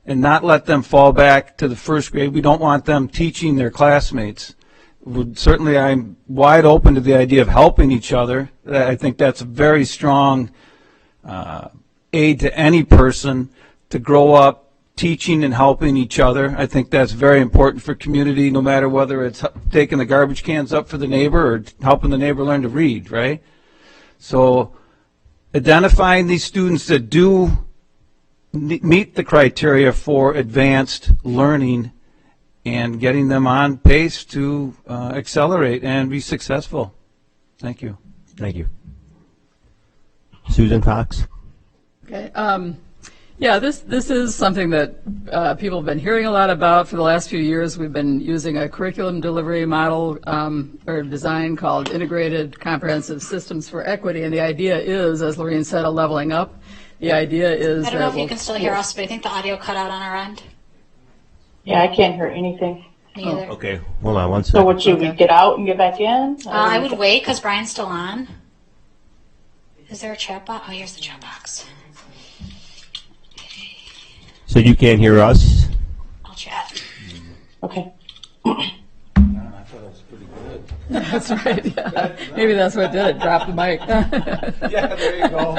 and not let them fall back to the first grade. We don't want them teaching their classmates. Certainly I'm wide open to the idea of helping each other. I think that's a very strong aid to any person to grow up teaching and helping each other. I think that's very important for community, no matter whether it's taking the garbage cans up for the neighbor or helping the neighbor learn to read, right? So identifying these students that do meet the criteria for advanced learning and getting them on pace to accelerate and be successful. Thank you. Thank you. Susan Fox? Okay. Yeah, this is something that people have been hearing a lot about for the last few years. We've been using a curriculum delivery model or design called Integrated Comprehensive Systems for Equity, and the idea is, as Lorraine said, a leveling up. The idea is I don't know if you can still hear us, but I think the audio cut out on our end. Yeah, I can't hear anything. Me either. Okay, hold on one second. So what, should we get out and get back in? I would wait because Brian's still on. Is there a chat box? Oh, here's the chat box. So you can't hear us? I'll chat. Okay. I thought it was pretty good. That's right. Yeah. Maybe that's what did it. Drop the mic. Yeah, there you go.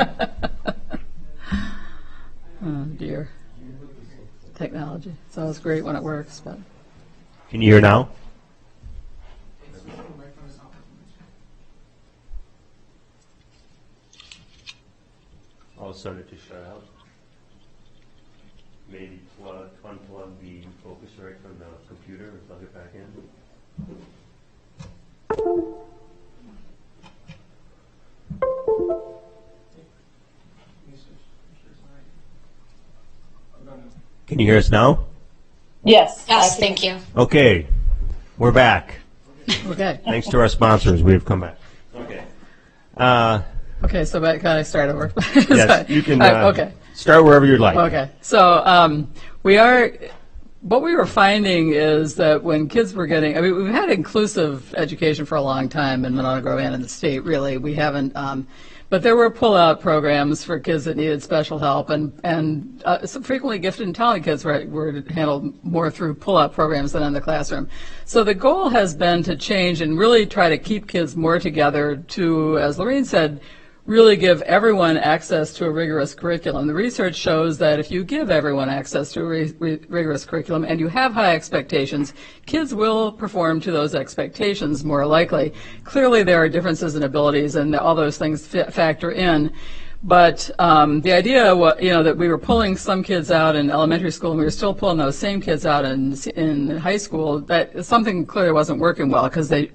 Oh dear. Technology. It's always great when it works, but. Can you hear now? I'll send it to shut out. Maybe unplug the Focusrite from the computer and plug it back in. Can you hear us now? Yes. Yes, thank you. Okay, we're back. Okay. Thanks to our sponsors, we have come back. Okay. Okay, so can I start over? Yes, you can Okay. start wherever you'd like. Okay, so what we were finding is that when kids were getting, I mean, we've had inclusive education for a long time in Monona Grove and in the state, really. We haven't, but there were pull-out programs for kids that needed special help, and so frequently gifted and talented kids were handled more through pull-out programs than in the classroom. So the goal has been to change and really try to keep kids more together to, as Lorraine said, really give everyone access to a rigorous curriculum. The research shows that if you give everyone access to a rigorous curriculum and you have high expectations, kids will perform to those expectations more likely. Clearly there are differences in abilities and all those things factor in. But the idea, that we were pulling some kids out in elementary school and we were still pulling those same kids out in high school, that something clearly wasn't working well because we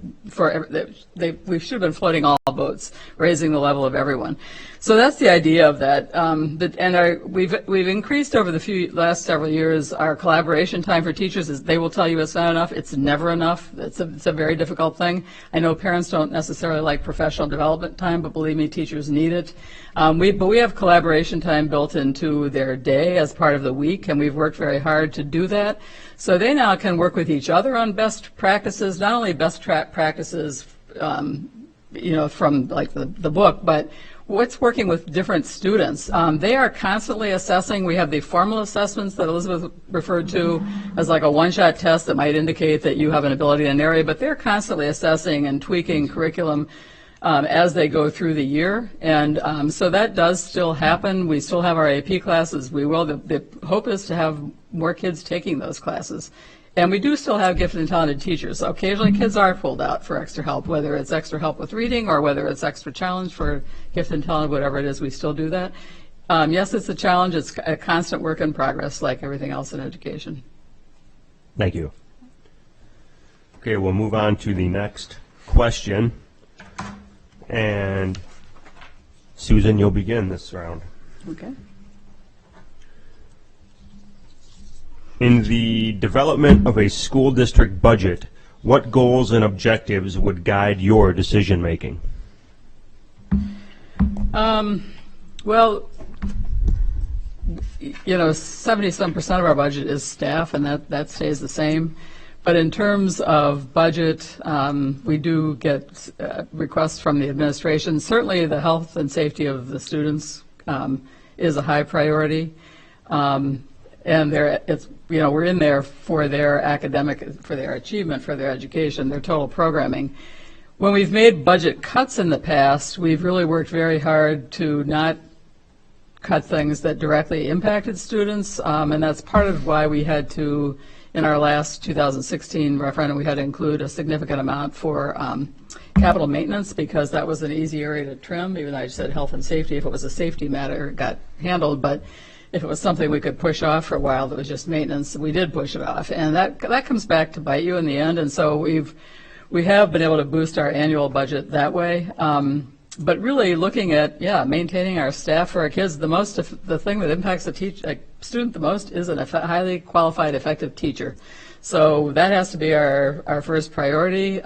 should have been floating all boats, raising the level of everyone. So that's the idea of that. We've increased over the last several years our collaboration time for teachers. They will tell you it's not enough. It's never enough. It's a very difficult thing. I know parents don't necessarily like professional development time, but believe me, teachers need it. But we have collaboration time built into their day as part of the week, and we've worked very hard to do that. So they now can work with each other on best practices, not only best practices, from like the book, but what's working with different students. They are constantly assessing. We have the formal assessments that Elizabeth referred to as like a one-shot test that might indicate that you have an ability in an area, but they're constantly assessing and tweaking curriculum as they go through the year. And so that does still happen. We still have our AP classes. We will. The hope is to have more kids taking those classes. And we do still have gifted and talented teachers. So occasionally kids are pulled out for extra help, whether it's extra help with reading or whether it's extra challenge for gifted and talented, whatever it is, we still do that. Yes, it's a challenge. It's a constant work in progress like everything else in education. Thank you. Okay, we'll move on to the next question. And Susan, you'll begin this round. Okay. In the development of a school district budget, what goals and objectives would guide your decision making? Well, 70-some% of our budget is staff, and that stays the same. But in terms of budget, we do get requests from the administration. Certainly the health and safety of the students is a high priority. And we're in there for their for their achievement, for their education, their total programming. When we've made budget cuts in the past, we've really worked very hard to not cut things that directly impacted students, and that's part of why we had to, in our last 2016 referendum, we had to include a significant amount for capital maintenance because that was an easy area to trim, even though I said health and safety. If it was a safety matter, it got handled, but if it was something we could push off for a while that was just maintenance, we did push it off. And that comes back to bite you in the end. And so we have been able to boost our annual budget that way. But really looking at, maintaining our staff for our kids, the thing that impacts a student the most is a highly qualified, effective teacher. So that has to be our first priority.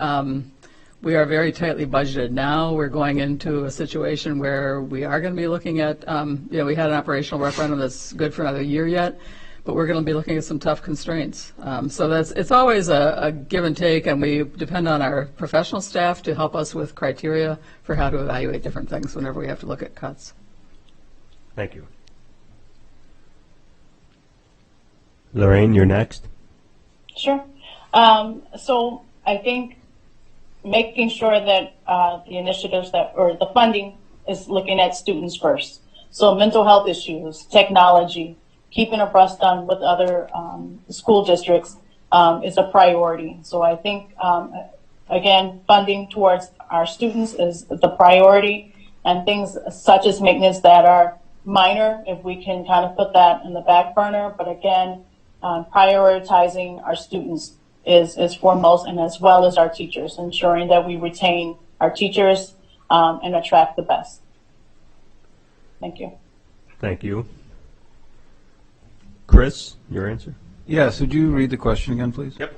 We are very tightly budgeted now. We're going into a situation where we are going to be looking at, we had an operational referendum that's good for another year yet, but we're going to be looking at some tough constraints. So it's always a give and take, and we depend on our professional staff to help us with criteria for how to evaluate different things whenever we have to look at cuts. Thank you. Lorraine, you're next. Sure. So I think making sure that the initiatives or the funding is looking at students first. So mental health issues, technology, keeping abreast on with other school districts is a priority. So I think, again, funding towards our students is the priority, and things such as maintenance that are minor, if we can kind of put that in the back burner. But again, prioritizing our students is foremost, and as well as our teachers, ensuring that we retain our teachers and attract the best. Thank you. Thank you. Chris? Chris, your answer? Yes, would you read the question again, please? Yep.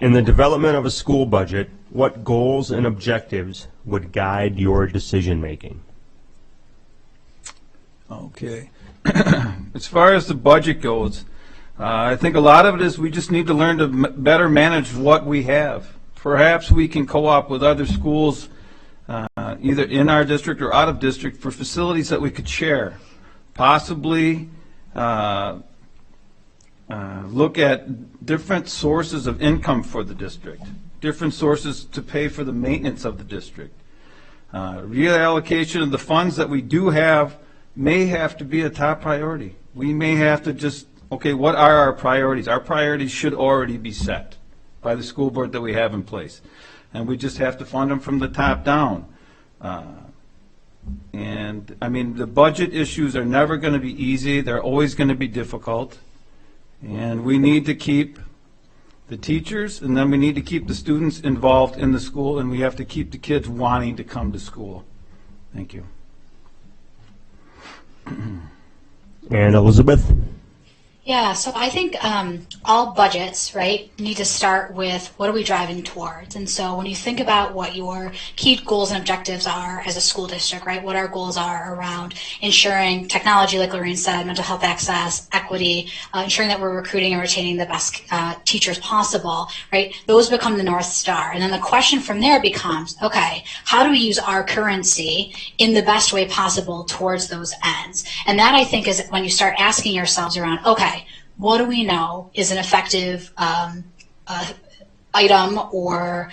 In the development of a school budget, what goals and objectives would guide your decision-making? Okay. As far as the budget goes, I think a lot of it is we just need to learn to better manage what we have. Perhaps we can co-op with other schools, either in our district or out of district, for facilities that we could share. Possibly look at different sources of income for the district, different sources to pay for the maintenance of the district. Reallocation of the funds that we do have may have to be a top priority. We may have to just, okay, what are our priorities? Our priorities should already be set by the school board that we have in place. And we just have to fund them from the top down. And I mean, the budget issues are never going to be easy. They're always going to be difficult. And we need to keep the teachers, and then we need to keep the students involved in the school, and we have to keep the kids wanting to come to school. Thank you. And Elizabeth? Yeah, so I think all budgets, right, need to start with what are we driving towards? And so when you think about what your key goals and objectives are as a school district, right, what our goals are around ensuring technology, like Lorraine said, mental health access, equity, ensuring that we're recruiting and retaining the best teachers possible, right, those become the North Star. And then the question from there becomes, okay, how do we use our currency in the best way possible towards those ends? And that, I think, is when you start asking yourselves around, okay, what do we know is an effective item or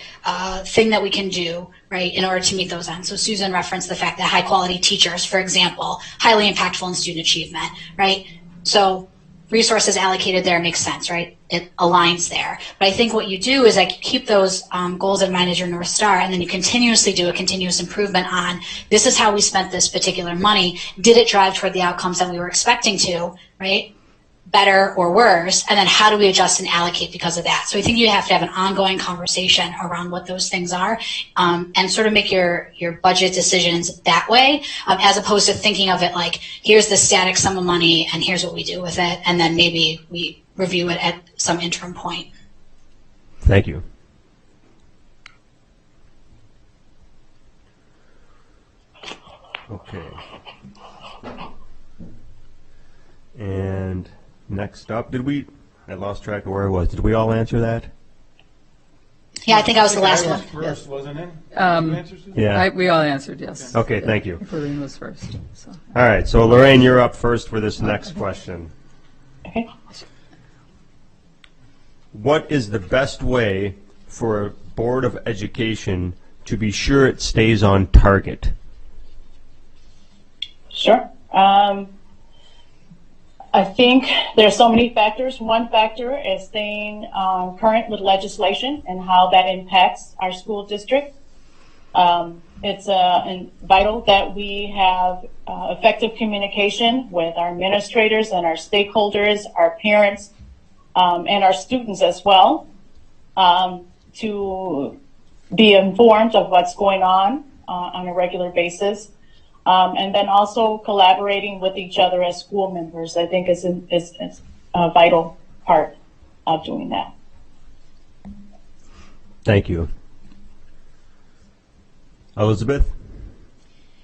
thing that we can do, right, in order to meet those ends? So Susan referenced the fact that high quality teachers, for example, highly impactful in student achievement, right? So resources allocated there makes sense, right? It aligns there. But I think what you do is like keep those goals in mind as your North Star, and then you continuously do a continuous improvement on this is how we spent this particular money. Did it drive toward the outcomes that we were expecting to, right? Better or worse, and then how do we adjust and allocate because of that? So I think you have to have an ongoing conversation around what those things are, and sort of make your budget decisions that way, as opposed to thinking of it like, here's the static sum of money and here's what we do with it, and then maybe we review it at some interim point. Thank you. Okay. And next up, I lost track of where I was. Did we all answer that? Yeah, I think I was the last one. First, wasn't it? Yeah. We all answered yes. Okay, thank you. Lorraine was first. So. All right, so Lorraine, you're up first for this next question. Okay. What is the best way for a Board of Education to be sure it stays on target? Sure. I think there's so many factors. One factor is staying current with legislation and how that impacts our school district. It's vital that we have effective communication with our administrators and our stakeholders, our parents, and our students as well, to be informed of what's going on a regular basis. And then also collaborating with each other as school members, I think is a vital part of doing that. Thank you. Elizabeth?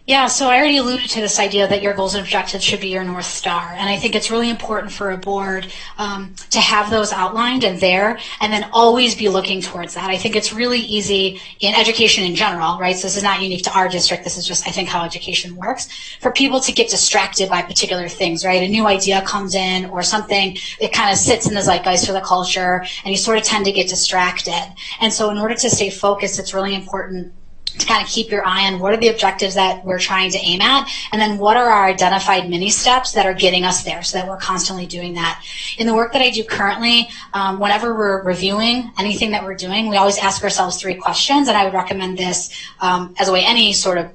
Yeah, so I already alluded to this idea that your goals and objectives should be your North Star. And I think it's really important for a board to have those outlined and there, and then always be looking towards that. I think it's really easy in education in general, right? So this is not unique to our district. This is just, I think, how education works. For people to get distracted by particular things, right? A new idea comes in or something, it kind of sits in the zeitgeist for the culture, and you sort of tend to get distracted. And so in order to stay focused, it's really important to kind of keep your eye on what are the objectives that we're trying to aim at, and then what are our identified mini steps that are getting us there, so that we're constantly doing that. In the work that I do currently, whenever we're reviewing anything that we're doing, we always ask ourselves 3 questions, and I would recommend this as a way any sort of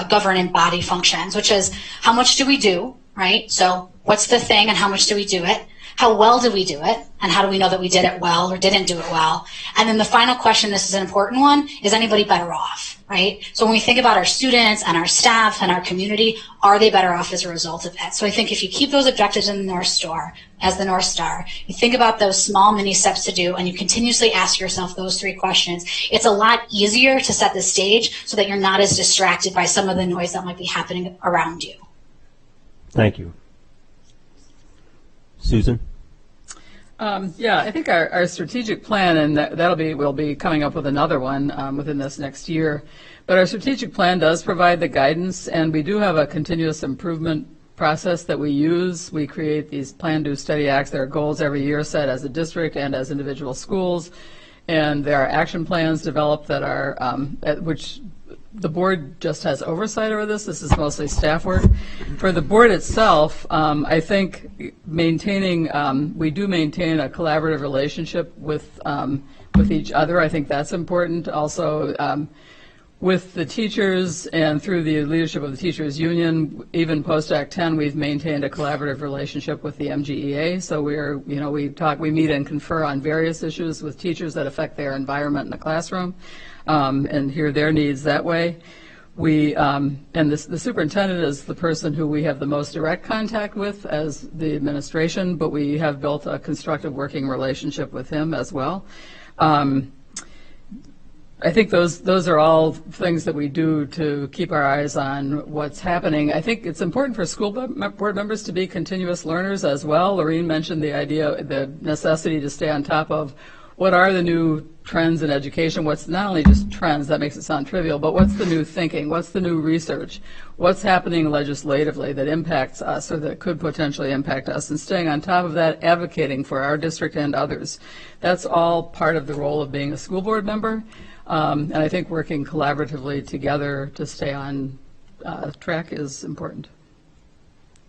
governance body functions, which is how much do we do, right? So What's the thing and how much do we do it? How well do we do it? And how do we know that we did it well or didn't do it well? And then the final question, this is an important one, is anybody better off, right? So when we think about our students and our staff and our community, are they better off as a result of it? So I think if you keep those objectives in the North Star, as the North Star, you think about those small mini steps to do, and you continuously ask yourself those three questions, it's a lot easier to set the stage so that you're not as distracted by some of the noise that might be happening around you. Thank you. Susan? Yeah, I think our strategic plan, and we'll be coming up with another one within this next year, but our strategic plan does provide the guidance, and we do have a continuous improvement process that we use. We create these plan, do, study, acts. There are goals every year set as a district and as individual schools, and there are action plans developed that are, which the board just has oversight over this. This is mostly staff work. For the board itself, I think we do maintain a collaborative relationship with each other. I think that's important. Also, with the teachers and through the leadership of the Teachers Union, even post-Act 10, we've maintained a collaborative relationship with the MGEA. So we meet and confer on various issues with teachers that affect their environment in the classroom. And hear their needs that way. The superintendent is the person who we have the most direct contact with as the administration, but we have built a constructive working relationship with him as well. I think those are all things that we do to keep our eyes on what's happening. I think it's important for school board members to be continuous learners as well. Lorene mentioned the necessity to stay on top of what are the new trends in education. What's not only just trends, that makes it sound trivial, but what's the new thinking? What's the new research? What's happening legislatively that impacts us or that could potentially impact us? And staying on top of that, advocating for our district and others. That's all part of the role of being a school board member. And I think working collaboratively together to stay on track is important.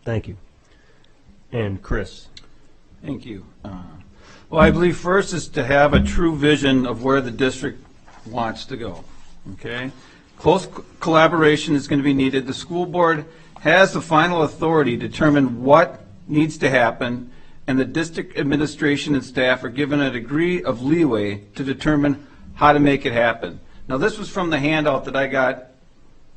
Thank you. And Chris? Thank you. Well, I believe first is to have a true vision of where the district wants to go, okay? Close collaboration is going to be needed. The school board has the final authority to determine what needs to happen, and the district administration and staff are given a degree of leeway to determine how to make it happen. Now, this was from the handout that I got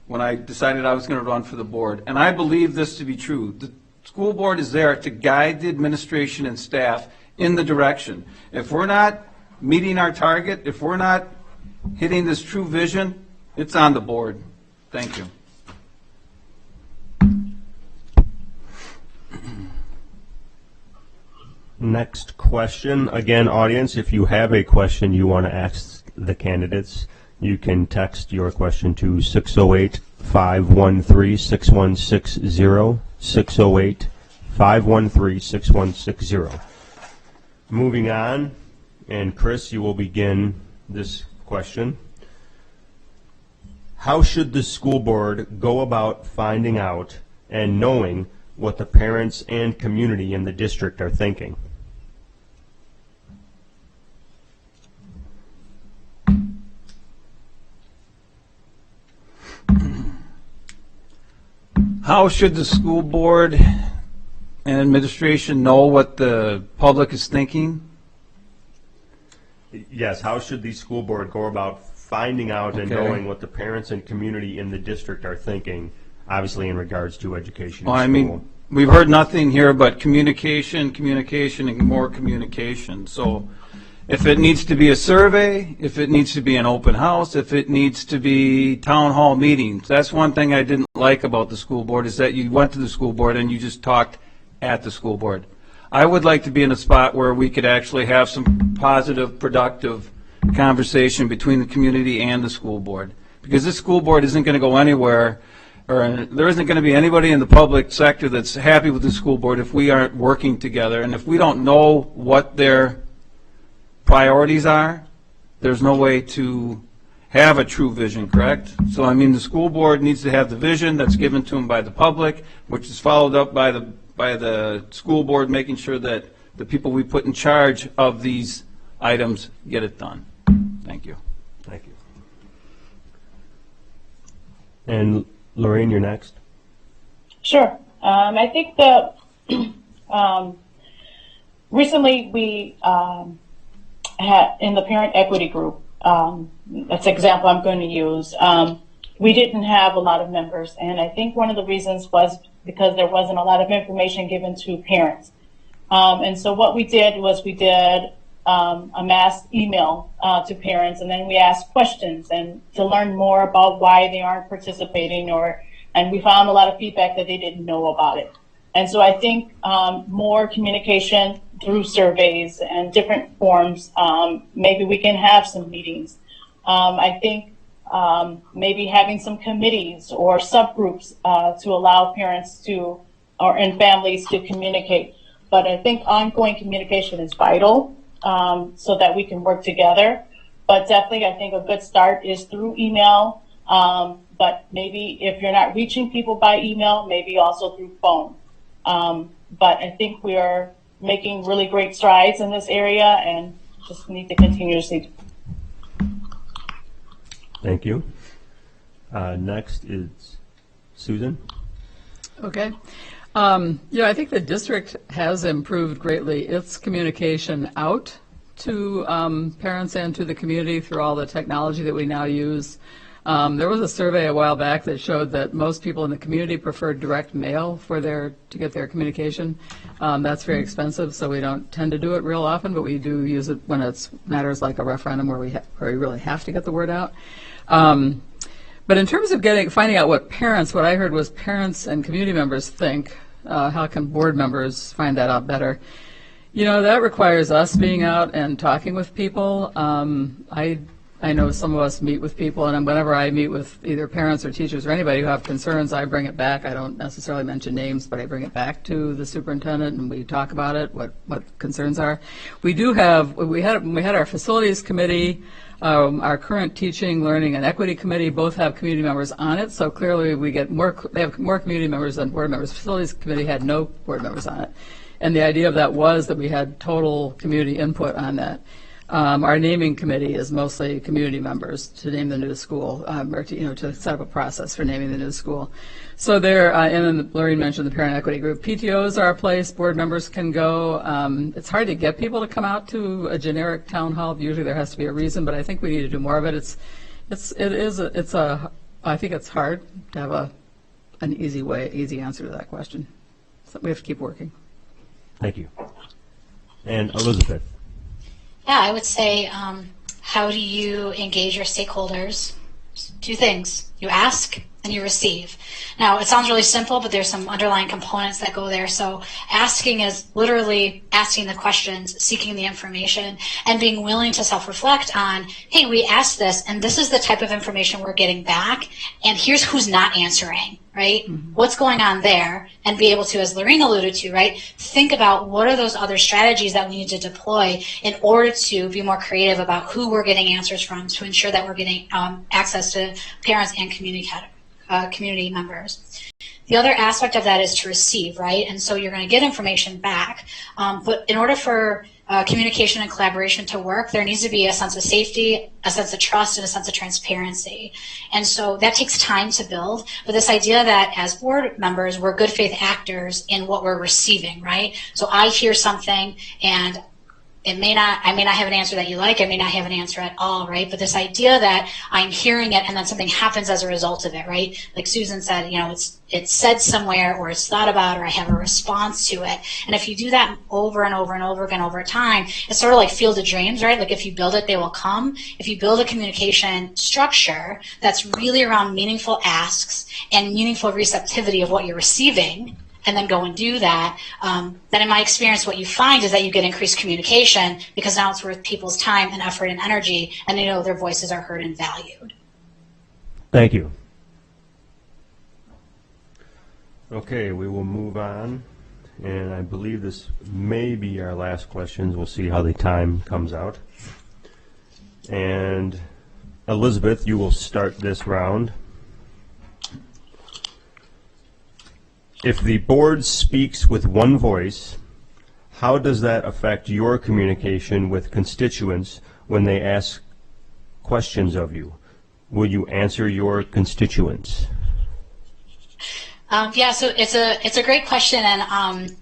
when I decided I was going to run for the board, and I believe this to be true. The school board is there to guide the administration and staff in the direction. If we're not meeting our target, if we're not hitting this true vision, it's on the board. Thank you. Next question. Again, audience, if you have a question you want to ask the candidates, you can text your question to 608-513-6160, 608-513-6160. Moving on, and Chris, you will begin this question. How should the school board go about finding out and knowing what the parents and community in the district are thinking? How should the school board and administration know what the public is thinking? Yes, how should the school board go about finding out and knowing what the parents and community in the district are thinking, obviously in regards to education? Well, I mean, we've heard nothing here but communication, communication, and more communication. So if it needs to be a survey, if it needs to be an open house, if it needs to be town hall meetings, that's one thing I didn't like about the school board, is that you went to the school board and you just talked at the school board. I would like to be in a spot where we could actually have some positive, productive conversation between the community and the school board, because this school board isn't going to go anywhere, or there isn't going to be anybody in the public sector that's happy with the school board if we aren't working together, and if we don't know what their priorities are, there's no way to have a true vision, correct? So, I mean, the school board needs to have the vision that's given to them by the public, which is followed up by the school board making sure that the people we put in charge of these items get it done. Thank you. Thank you. And Lorraine, you're next. Sure. I think the Recently, we had in the parent equity group, that's the example I'm going to use, we didn't have a lot of members. And I think one of the reasons was because there wasn't a lot of information given to parents. And so what we did was we did a mass email to parents, and then we asked questions and to learn more about why they aren't participating, and we found a lot of feedback that they didn't know about it. And so I think more communication through surveys and different forms, maybe we can have some meetings. I think maybe having some committees or subgroups to allow parents to, and families to communicate. But I think ongoing communication is vital so that we can work together. But definitely, I think a good start is through email. But maybe if you're not reaching people by email, maybe also through phone. But I think we are making really great strides in this area and just need to continuously. Thank you. Next is Susan. Okay. I think the district has improved greatly its communication out to parents and to the community through all the technology that we now use. There was a survey a while back that showed that most people in the community prefer direct mail to get their communication. That's very expensive, so we don't tend to do it real often, but we do use it when it's matters like a referendum where we really have to get the word out. But in terms of finding out what I heard was parents and community members think. How can board members find that out better? That requires us being out and talking with people. I know some of us meet with people, and whenever I meet with either parents or teachers or anybody who have concerns, I bring it back. I don't necessarily mention names, but I bring it back to the superintendent, and we talk about it, what concerns are. We had our facilities committee, our current teaching, learning, and equity committee both have community members on it, so clearly they have more community members than board members. Facilities committee had no board members on it. And the idea of that was that we had total community input on that. Our naming committee is mostly community members to name the new school, or to set up a process for naming the new school. So there, and then Lorraine mentioned the parent equity group. PTOs are a place board members can go. It's hard to get people to come out to a generic town hall. Usually there has to be a reason, but I think we need to do more of it. I think it's hard to have an easy answer to that question. So we have to keep working. Thank you. And Elizabeth. Yeah, I would say, how do you engage your stakeholders? Two things. You ask and you receive. Now, it sounds really simple, but there's some underlying components that go there. So asking is literally asking the questions, seeking the information, and being willing to self-reflect on, hey, we asked this, and this is the type of information we're getting back, and here's who's not answering, right? Mm-hmm. What's going on there? And be able to, as Lorraine alluded to, right, think about what are those other strategies that we need to deploy in order to be more creative about who we're getting answers from to ensure that we're getting access to parents and community members. The other aspect of that is to receive, right? And so you're going to get information back. But in order for communication and collaboration to work, there needs to be a sense of safety, a sense of trust, and a sense of transparency. And so that takes time to build. But this idea that as board members, we're good faith actors in what we're receiving, right? So I hear something and I may not have an answer that you like. I may not have an answer at all, right? But this idea that I'm hearing it and then something happens as a result of it, right? Like Susan said, it's said somewhere or it's thought about or I have a response to it. And if you do that over and over and over again over time, it's sort of like Field of Dreams, right? Like if you build it, they will come. If you build a communication structure that's really around meaningful asks and meaningful receptivity of what you're receiving, and then go and do that, then in my experience what you find is that you get increased communication because now it's worth people's time and effort and energy, and they know their voices are heard and valued. Thank you. Okay, we will move on, and I believe this may be our last questions. We'll see how the time comes out. And Elizabeth, you will start this round. If the board speaks with one voice, how does that affect your communication with constituents when they ask questions of you? Will you answer your constituents? Yeah, so it's a great question, and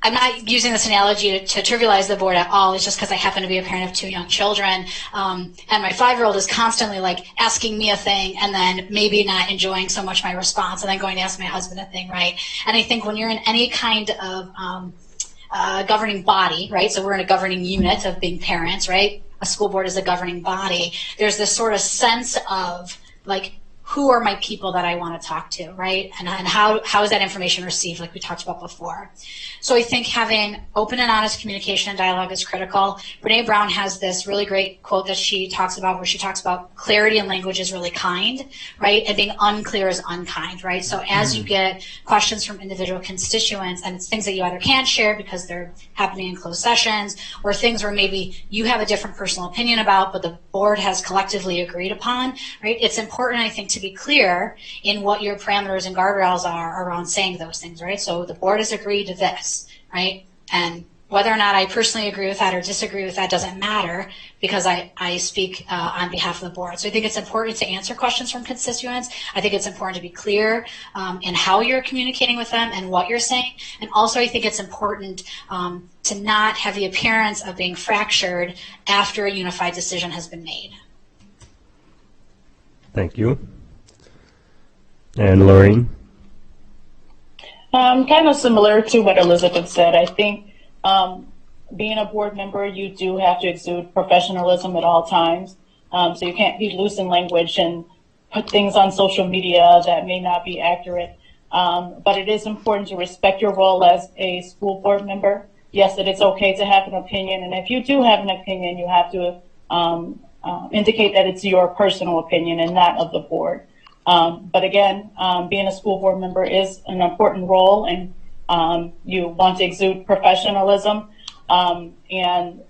I'm not using this analogy to trivialize the board at all. It's just because I happen to be a parent of 2 young children. And my 5-year-old is constantly like asking me a thing and then maybe not enjoying so much my response and then going to ask my husband a thing, right? And I think when you're in any kind of governing body, right? So we're in a governing unit of being parents, right? A school board is a governing body. There's this sort of sense of like, who are my people that I want to talk to, right? And how is that information received, like we talked about before. So I think having open and honest communication and dialogue is critical. Brene Brown has this really great quote that she talks about where she talks about clarity in language is really kind, right? And being unclear is unkind, right? So as you get questions from individual constituents, and it's things that you either can't share because they're happening in closed sessions, or things where maybe you have a different personal opinion about, but the board has collectively agreed upon, right? It's important, I think, to be clear in what your parameters and guardrails are around saying those things, right? So the board has agreed to this, right? And whether or not I personally agree with that or disagree with that doesn't matter because I speak on behalf of the board. So I think it's important to answer questions from constituents. I think it's important to be clear in how you're communicating with them and what you're saying. And also I think it's important to not have the appearance of being fractured after a unified decision has been made. Thank you. And Lorraine? Kind of similar to what Elizabeth said. I think being a board member, you do have to exude professionalism at all times. So you can't be loose in language and put things on social media that may not be accurate. But it is important to respect your role as a school board member. Yes, it is okay to have an opinion. And if you do have an opinion, you have to indicate that it's your personal opinion and not of the board. But again, being a school board member is an important role, and you want to exude professionalism and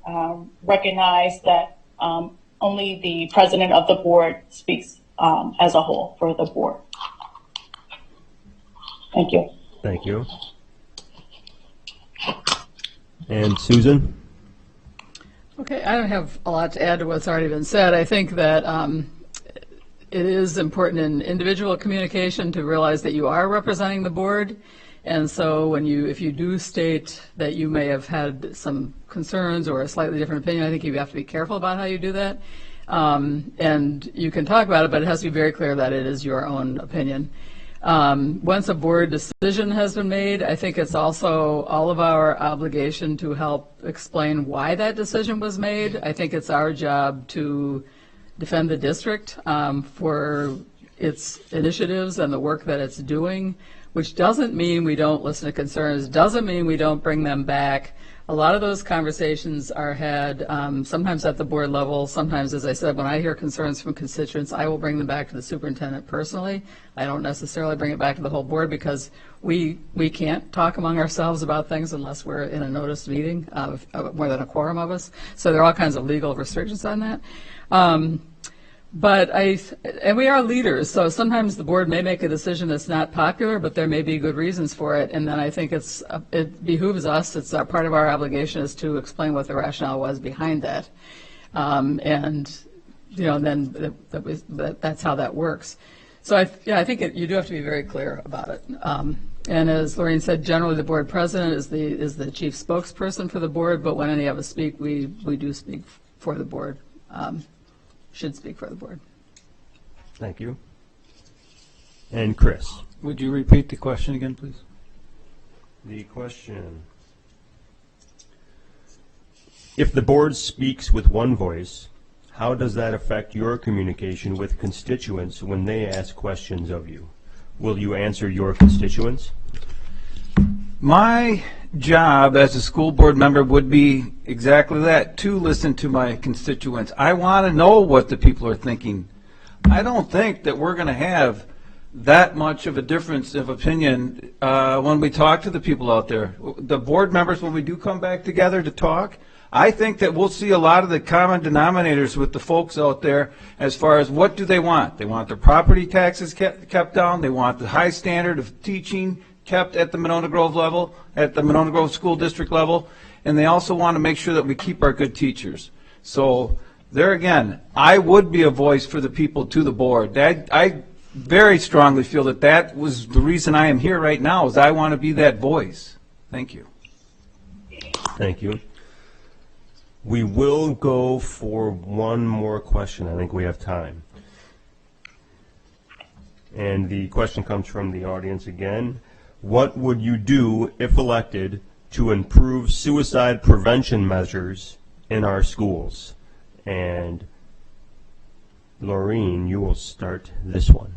recognize that only the president of the board speaks as a whole for the board. Thank you. Thank you. And Susan? Okay, I don't have a lot to add to what's already been said. I think that it is important in individual communication to realize that you are representing the board. And so if you do state that you may have had some concerns or a slightly different opinion, I think you have to be careful about how you do that. And you can talk about it, but it has to be very clear that it is your own opinion. Once a board decision has been made, I think it's also all of our obligation to help explain why that decision was made. I think it's our job to defend the district for its initiatives and the work that it's doing, which doesn't mean we don't listen to concerns, doesn't mean we don't bring them back. A lot of those conversations are had sometimes at the board level. Sometimes, as I said, when I hear concerns from constituents, I will bring them back to the superintendent personally. I don't necessarily bring it back to the whole board because we can't talk among ourselves about things unless we're in a noticed meeting of more than a quorum of us. So there are all kinds of legal restrictions on that. And we are leaders, so sometimes the board may make a decision that's not popular, but there may be good reasons for it, and then I think it behooves us, it's part of our obligation is to explain what the rationale was behind that. And then that's how that works. So I think you do have to be very clear about it. And as Lorraine said, generally the board president is the chief spokesperson for the board, but when any of us speak, we do speak for the board. Should speak for the board. Thank you. And Chris? Would you repeat the question again, please? The question: if the board speaks with one voice, how does that affect your communication with constituents when they ask questions of you? Will you answer your constituents? My job as a school board member would be exactly that, to listen to my constituents. I want to know what the people are thinking. I don't think that we're going to have that much of a difference of opinion when we talk to the people out there. The board members, when we do come back together to talk, I think that we'll see a lot of the common denominators with the folks out there as far as what do they want. They want their property taxes kept down. They want the high standard of teaching kept at the Monona Grove level, at the Monona Grove School District level, and they also want to make sure that we keep our good teachers. So there again, I would be a voice for the people to the board. I very strongly feel that was the reason I am here right now, is I want to be that voice. Thank you. Thank you. We will go for one more question. I think we have time. And the question comes from the audience again. What would you do, if elected, to improve suicide prevention measures in our schools? And Laureen, you will start this one.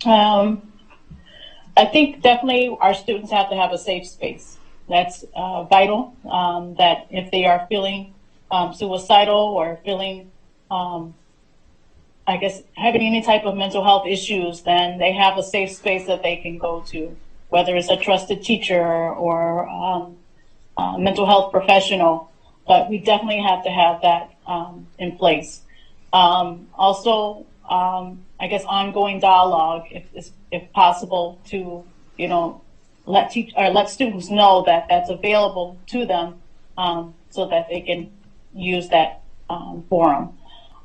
I think definitely our students have to have a safe space. That's vital, that if they are feeling suicidal or feeling, I guess, having any type of mental health issues, then they have a safe space that they can go to, whether it's a trusted teacher or a mental health professional. But we definitely have to have that in place. Also, I guess ongoing dialogue, if possible, to let students know that that's available to them, so that they can use that forum.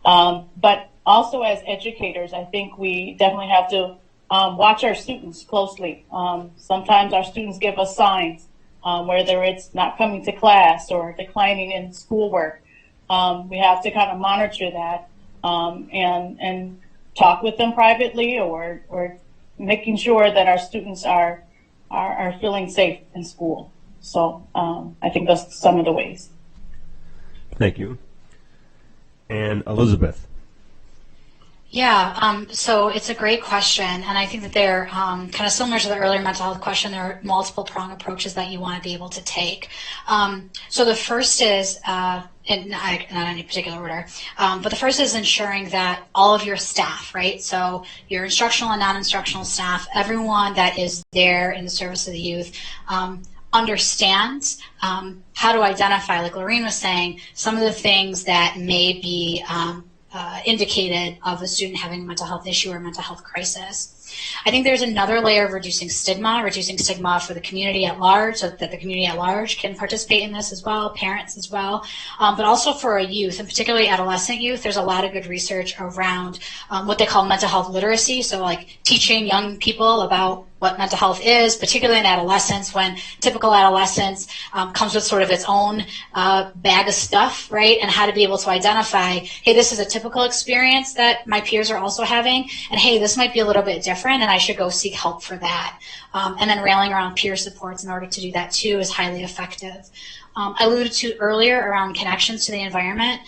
But also, as educators, I think we definitely have to watch our students closely. Sometimes our students give us signs, whether it's not coming to class or declining in schoolwork. We have to kind of monitor that and talk with them privately, or making sure that our students are feeling safe in school. So I think that's some of the ways. Thank you. And Elizabeth. Yeah, so it's a great question, and I think that they're kind of similar to the earlier mental health question. There are multiple prong approaches that you want to be able to take. So the first is, not in any particular order, but the first is ensuring that all of your staff, right? So your instructional and non-instructional staff, everyone that is there in the service of the youth, understands how to identify, like Laureen was saying, some of the things that may be indicated of a student having a mental health issue or mental health crisis. I think there's another layer of reducing stigma for the community at large, so that the community at large can participate in this as well, parents as well, but also for a youth, and particularly adolescent youth. There's a lot of good research around what they call mental health literacy, so like teaching young people about what mental health is, particularly in adolescence, when typical adolescence comes with sort of its own bag of stuff, right? And how to be able to identify, hey, this is a typical experience that my peers are also having, and hey, this might be a little bit different, and I should go seek help for that. And then railing around peer supports in order to do that too is highly effective. I alluded to earlier around connections to the environment.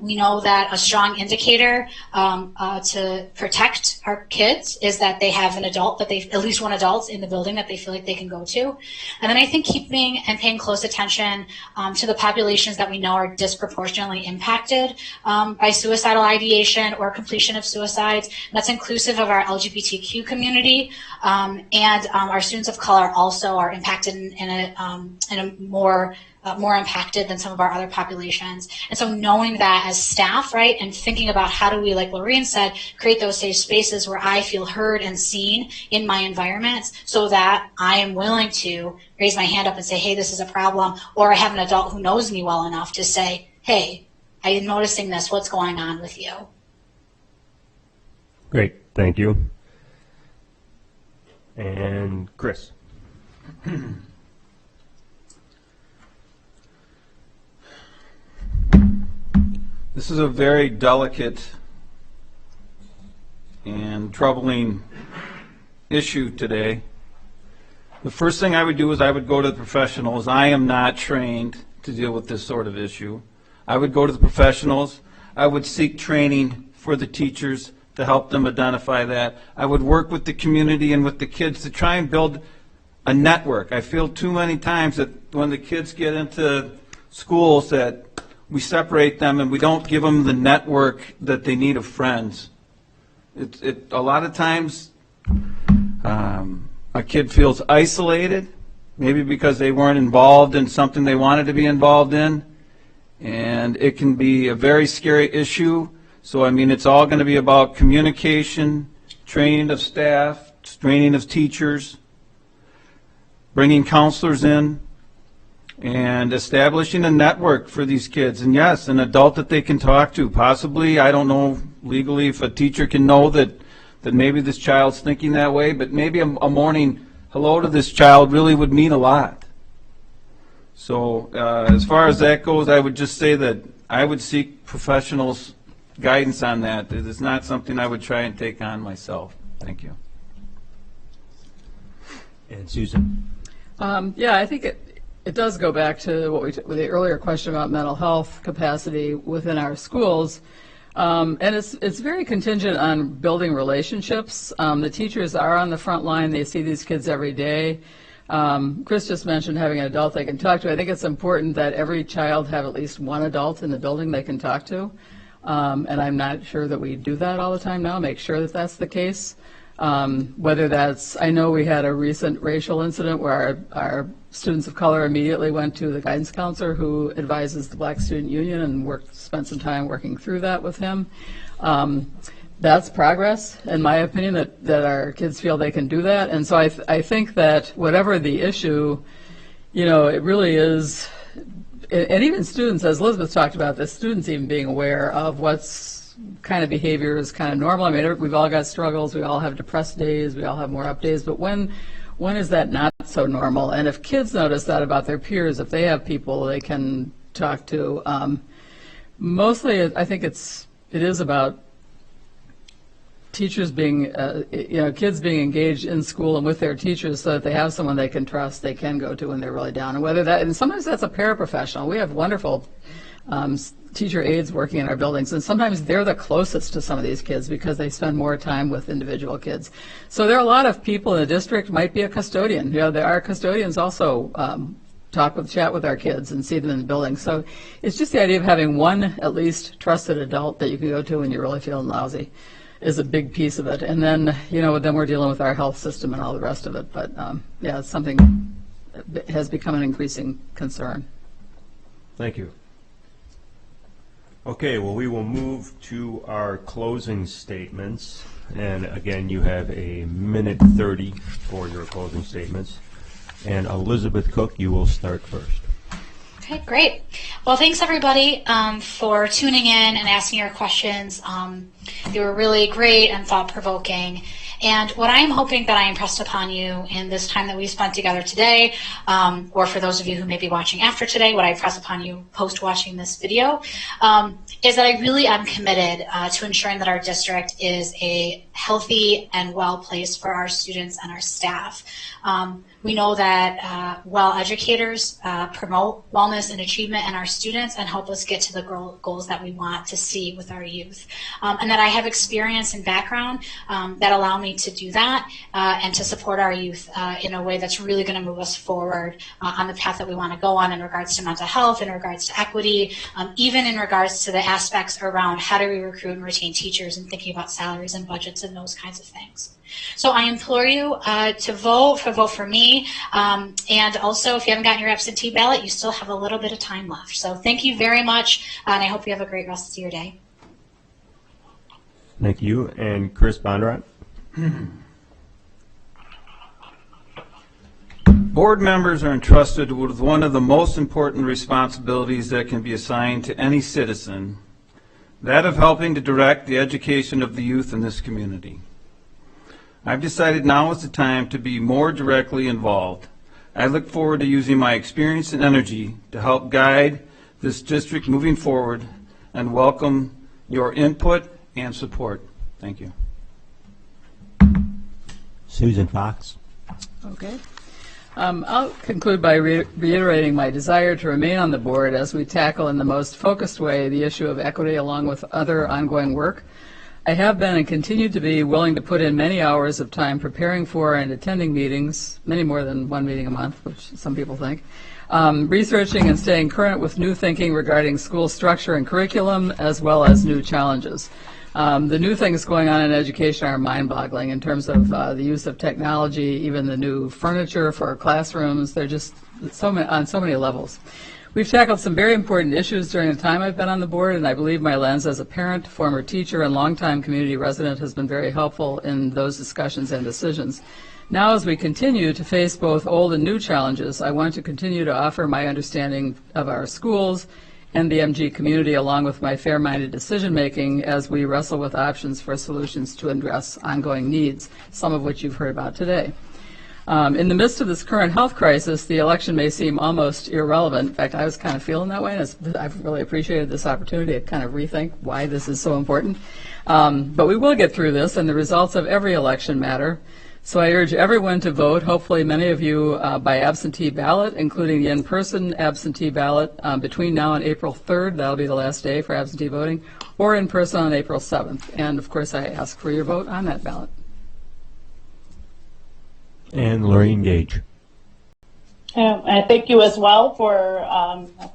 We know that a strong indicator to protect our kids is that they have an adult, at least one adult in the building that they feel like they can go to. And then I think keeping and paying close attention to the populations that we know are disproportionately impacted by suicidal ideation or completion of suicides. And that's inclusive of our LGBTQ community, and our students of color also are impacted in a more impacted than some of our other populations. And so knowing that as staff, right, and thinking about how do we, like Laureen said, create those safe spaces where I feel heard and seen in my environment, so that I am willing to raise my hand up and say, hey, this is a problem, or I have an adult who knows me well enough to say, hey, I am noticing this, what's going on with you? Great, thank you. And Chris. This is a very delicate and troubling issue today. The first thing I would do is I would go to the professionals. I am not trained to deal with this sort of issue. I would go to the professionals. I would seek training for the teachers to help them identify that. I would work with the community and with the kids to try and build a network. I feel too many times that when the kids get into schools that we separate them and we don't give them the network that they need of friends. A lot of times a kid feels isolated, maybe because they weren't involved in something they wanted to be involved in, and it can be a very scary issue. So I mean, it's all going to be about communication, training of staff, training of teachers, bringing counselors in, and establishing a network for these kids. And yes, an adult that they can talk to. Possibly, I don't know legally if a teacher can know that maybe this child's thinking that way, but maybe a morning hello to this child really would mean a lot. So as far as that goes, I would just say that I would seek professionals' guidance on that. It is not something I would try and take on myself. Thank you. And Susan? Yeah, I think it does go back to with the earlier question about mental health capacity within our schools. And it's very contingent on building relationships. The teachers are on the front line. They see these kids every day. Chris just mentioned having an adult they can talk to. I think it's important that every child have at least one adult in the building they can talk to. And I'm not sure that we do that all the time now. Make sure that that's the case. Whether that's, I know we had a recent racial incident where our students of color immediately went to the guidance counselor who advises the Black Student Union and spent some time working through that with him. That's progress, in my opinion, that our kids feel they can do that. And so I think that whatever the issue, it really is, and even students, as Elizabeth talked about this, students even being aware of what's kind of behavior is kind of normal. I mean, we've all got struggles, we all have depressed days, we all have more up days, but when is that not so normal? And if kids notice that about their peers, if they have people they can talk to, mostly I think it is about teachers being, kids being engaged in school and with their teachers so that they have someone they can trust, they can go to when they're really down. And sometimes that's a paraprofessional. We have wonderful teacher aides working in our buildings, and sometimes they're the closest to some of these kids because they spend more time with individual kids. So there are a lot of people in the district, might be a custodian. There are custodians also chat with our kids and see them in the building. So it's just the idea of having one at least trusted adult that you can go to when you're really feeling lousy is a big piece of it. And then, then we're dealing with our health system and all the rest of it. But it's something that has become an increasing concern. Thank you. Okay, well, we will move to our closing statements. And again, you have a minute 30 for your closing statements. And Elizabeth Cook, you will start first. Okay, great. Well, thanks everybody for tuning in and asking your questions. They were really great and thought-provoking. And what I am hoping that I impressed upon you in this time that we spent together today, or for those of you who may be watching after today, what I impress upon you post-watching this video, is that I really am committed to ensuring that our district is a healthy and well place for our students and our staff. We know that well educators promote wellness and achievement in our students and help us get to the goals that we want to see with our youth. And that I have experience and background that allow me to do that and to support our youth in a way that's really going to move us forward on the path that we want to go on in regards to mental health, in regards to equity, even in regards to the aspects around how do we recruit and retain teachers and thinking about salaries and budgets and those kinds of things. So I implore you to vote for me, and also if you haven't gotten your absentee ballot, you still have a little bit of time left. So thank you very much, and I hope you have a great rest of your day. Thank you. And Chris Bondurant? Board members are entrusted with one of the most important responsibilities that can be assigned to any citizen, that of helping to direct the education of the youth in this community. I've decided now is the time to be more directly involved. I look forward to using my experience and energy to help guide this district moving forward and welcome your input and support. Thank you. Susan Fox. Okay. I'll conclude by reiterating my desire to remain on the board as we tackle in the most focused way the issue of equity along with other ongoing work. I have been and continue to be willing to put in many hours of time preparing for and attending meetings, many more than one meeting a month, which some people think, researching and staying current with new thinking regarding school structure and curriculum, as well as new challenges. The new things going on in education are mind-boggling in terms of the use of technology, even the new furniture for our classrooms. They're just on so many levels. We've tackled some very important issues during the time I've been on the board, and I believe my lens as a parent, former teacher, and longtime community resident has been very helpful in those discussions and decisions. Now, as we continue to face both old and new challenges, I want to continue to offer my understanding of our schools and the MG community, along with my fair-minded decision-making as we wrestle with options for solutions to address ongoing needs, some of which you've heard about today. In the midst of this current health crisis, the election may seem almost irrelevant. In fact, I was kind of feeling that way, and I've really appreciated this opportunity to kind of rethink why this is so important. But we will get through this, and the results of every election matter. So I urge everyone to vote, hopefully many of you by absentee ballot, including the in-person absentee ballot between now and April 3rd. That'll be the last day for absentee voting, or in person on April 7th. And of course, I ask for your vote on that ballot. And Lorraine Gage. And thank you as well for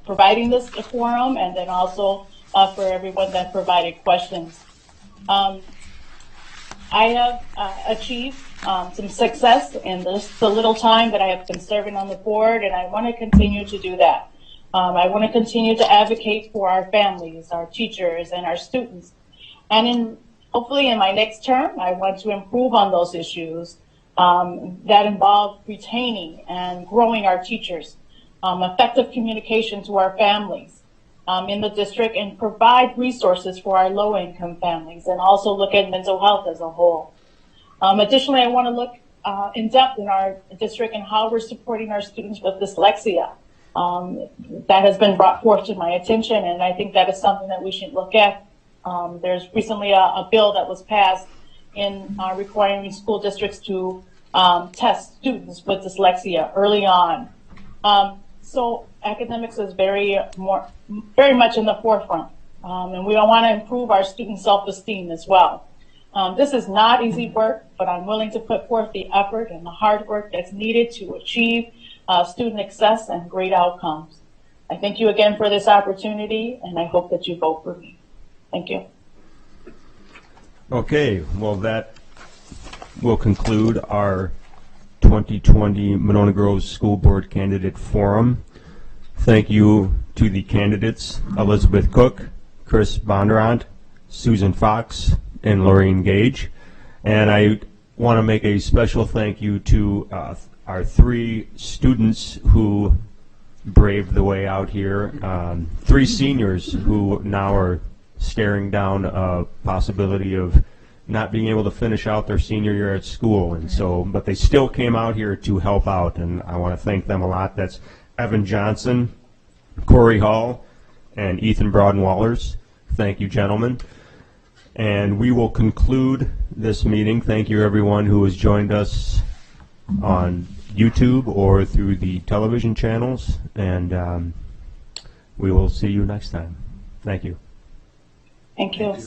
providing this forum, and then also for everyone that provided questions. I have achieved some success in the little time that I have been serving on the board, and I want to continue to do that. I want to continue to advocate for our families, our teachers, and our students. And hopefully in my next term, I want to improve on those issues that involve retaining and growing our teachers, effective communication to our families in the district, and provide resources for our low-income families, and also look at mental health as a whole. Additionally, I want to look in depth in our district and how we're supporting our students with dyslexia. That has been brought forth to my attention, and I think that is something that we should look at. There's recently a bill that was passed in requiring school districts to test students with dyslexia early on. So academics is very much in the forefront, and we don't want to improve our student self-esteem as well. This is not easy work, but I'm willing to put forth the effort and the hard work that's needed to achieve student success and great outcomes. I thank you again for this opportunity, and I hope that you vote for me. Thank you. Okay, well, that will conclude our 2020 Monona Grove School Board Candidate Forum. Thank you to the candidates, Elizabeth Cook, Chris Bondurant, Susan Fox, and Lorraine Gage. And I want to make a special thank you to our three students who braved the way out here, three seniors who now are staring down a possibility of not being able to finish out their senior year at school, and so, but they still came out here to help out, and I want to thank them a lot. That's Evan Johnson, Corey Hall, and Ethan Broadenwallers. Thank you, gentlemen. And we will conclude this meeting. Thank you, everyone who has joined us on YouTube or through the television channels, and we will see you next time. Thank you. Thank you.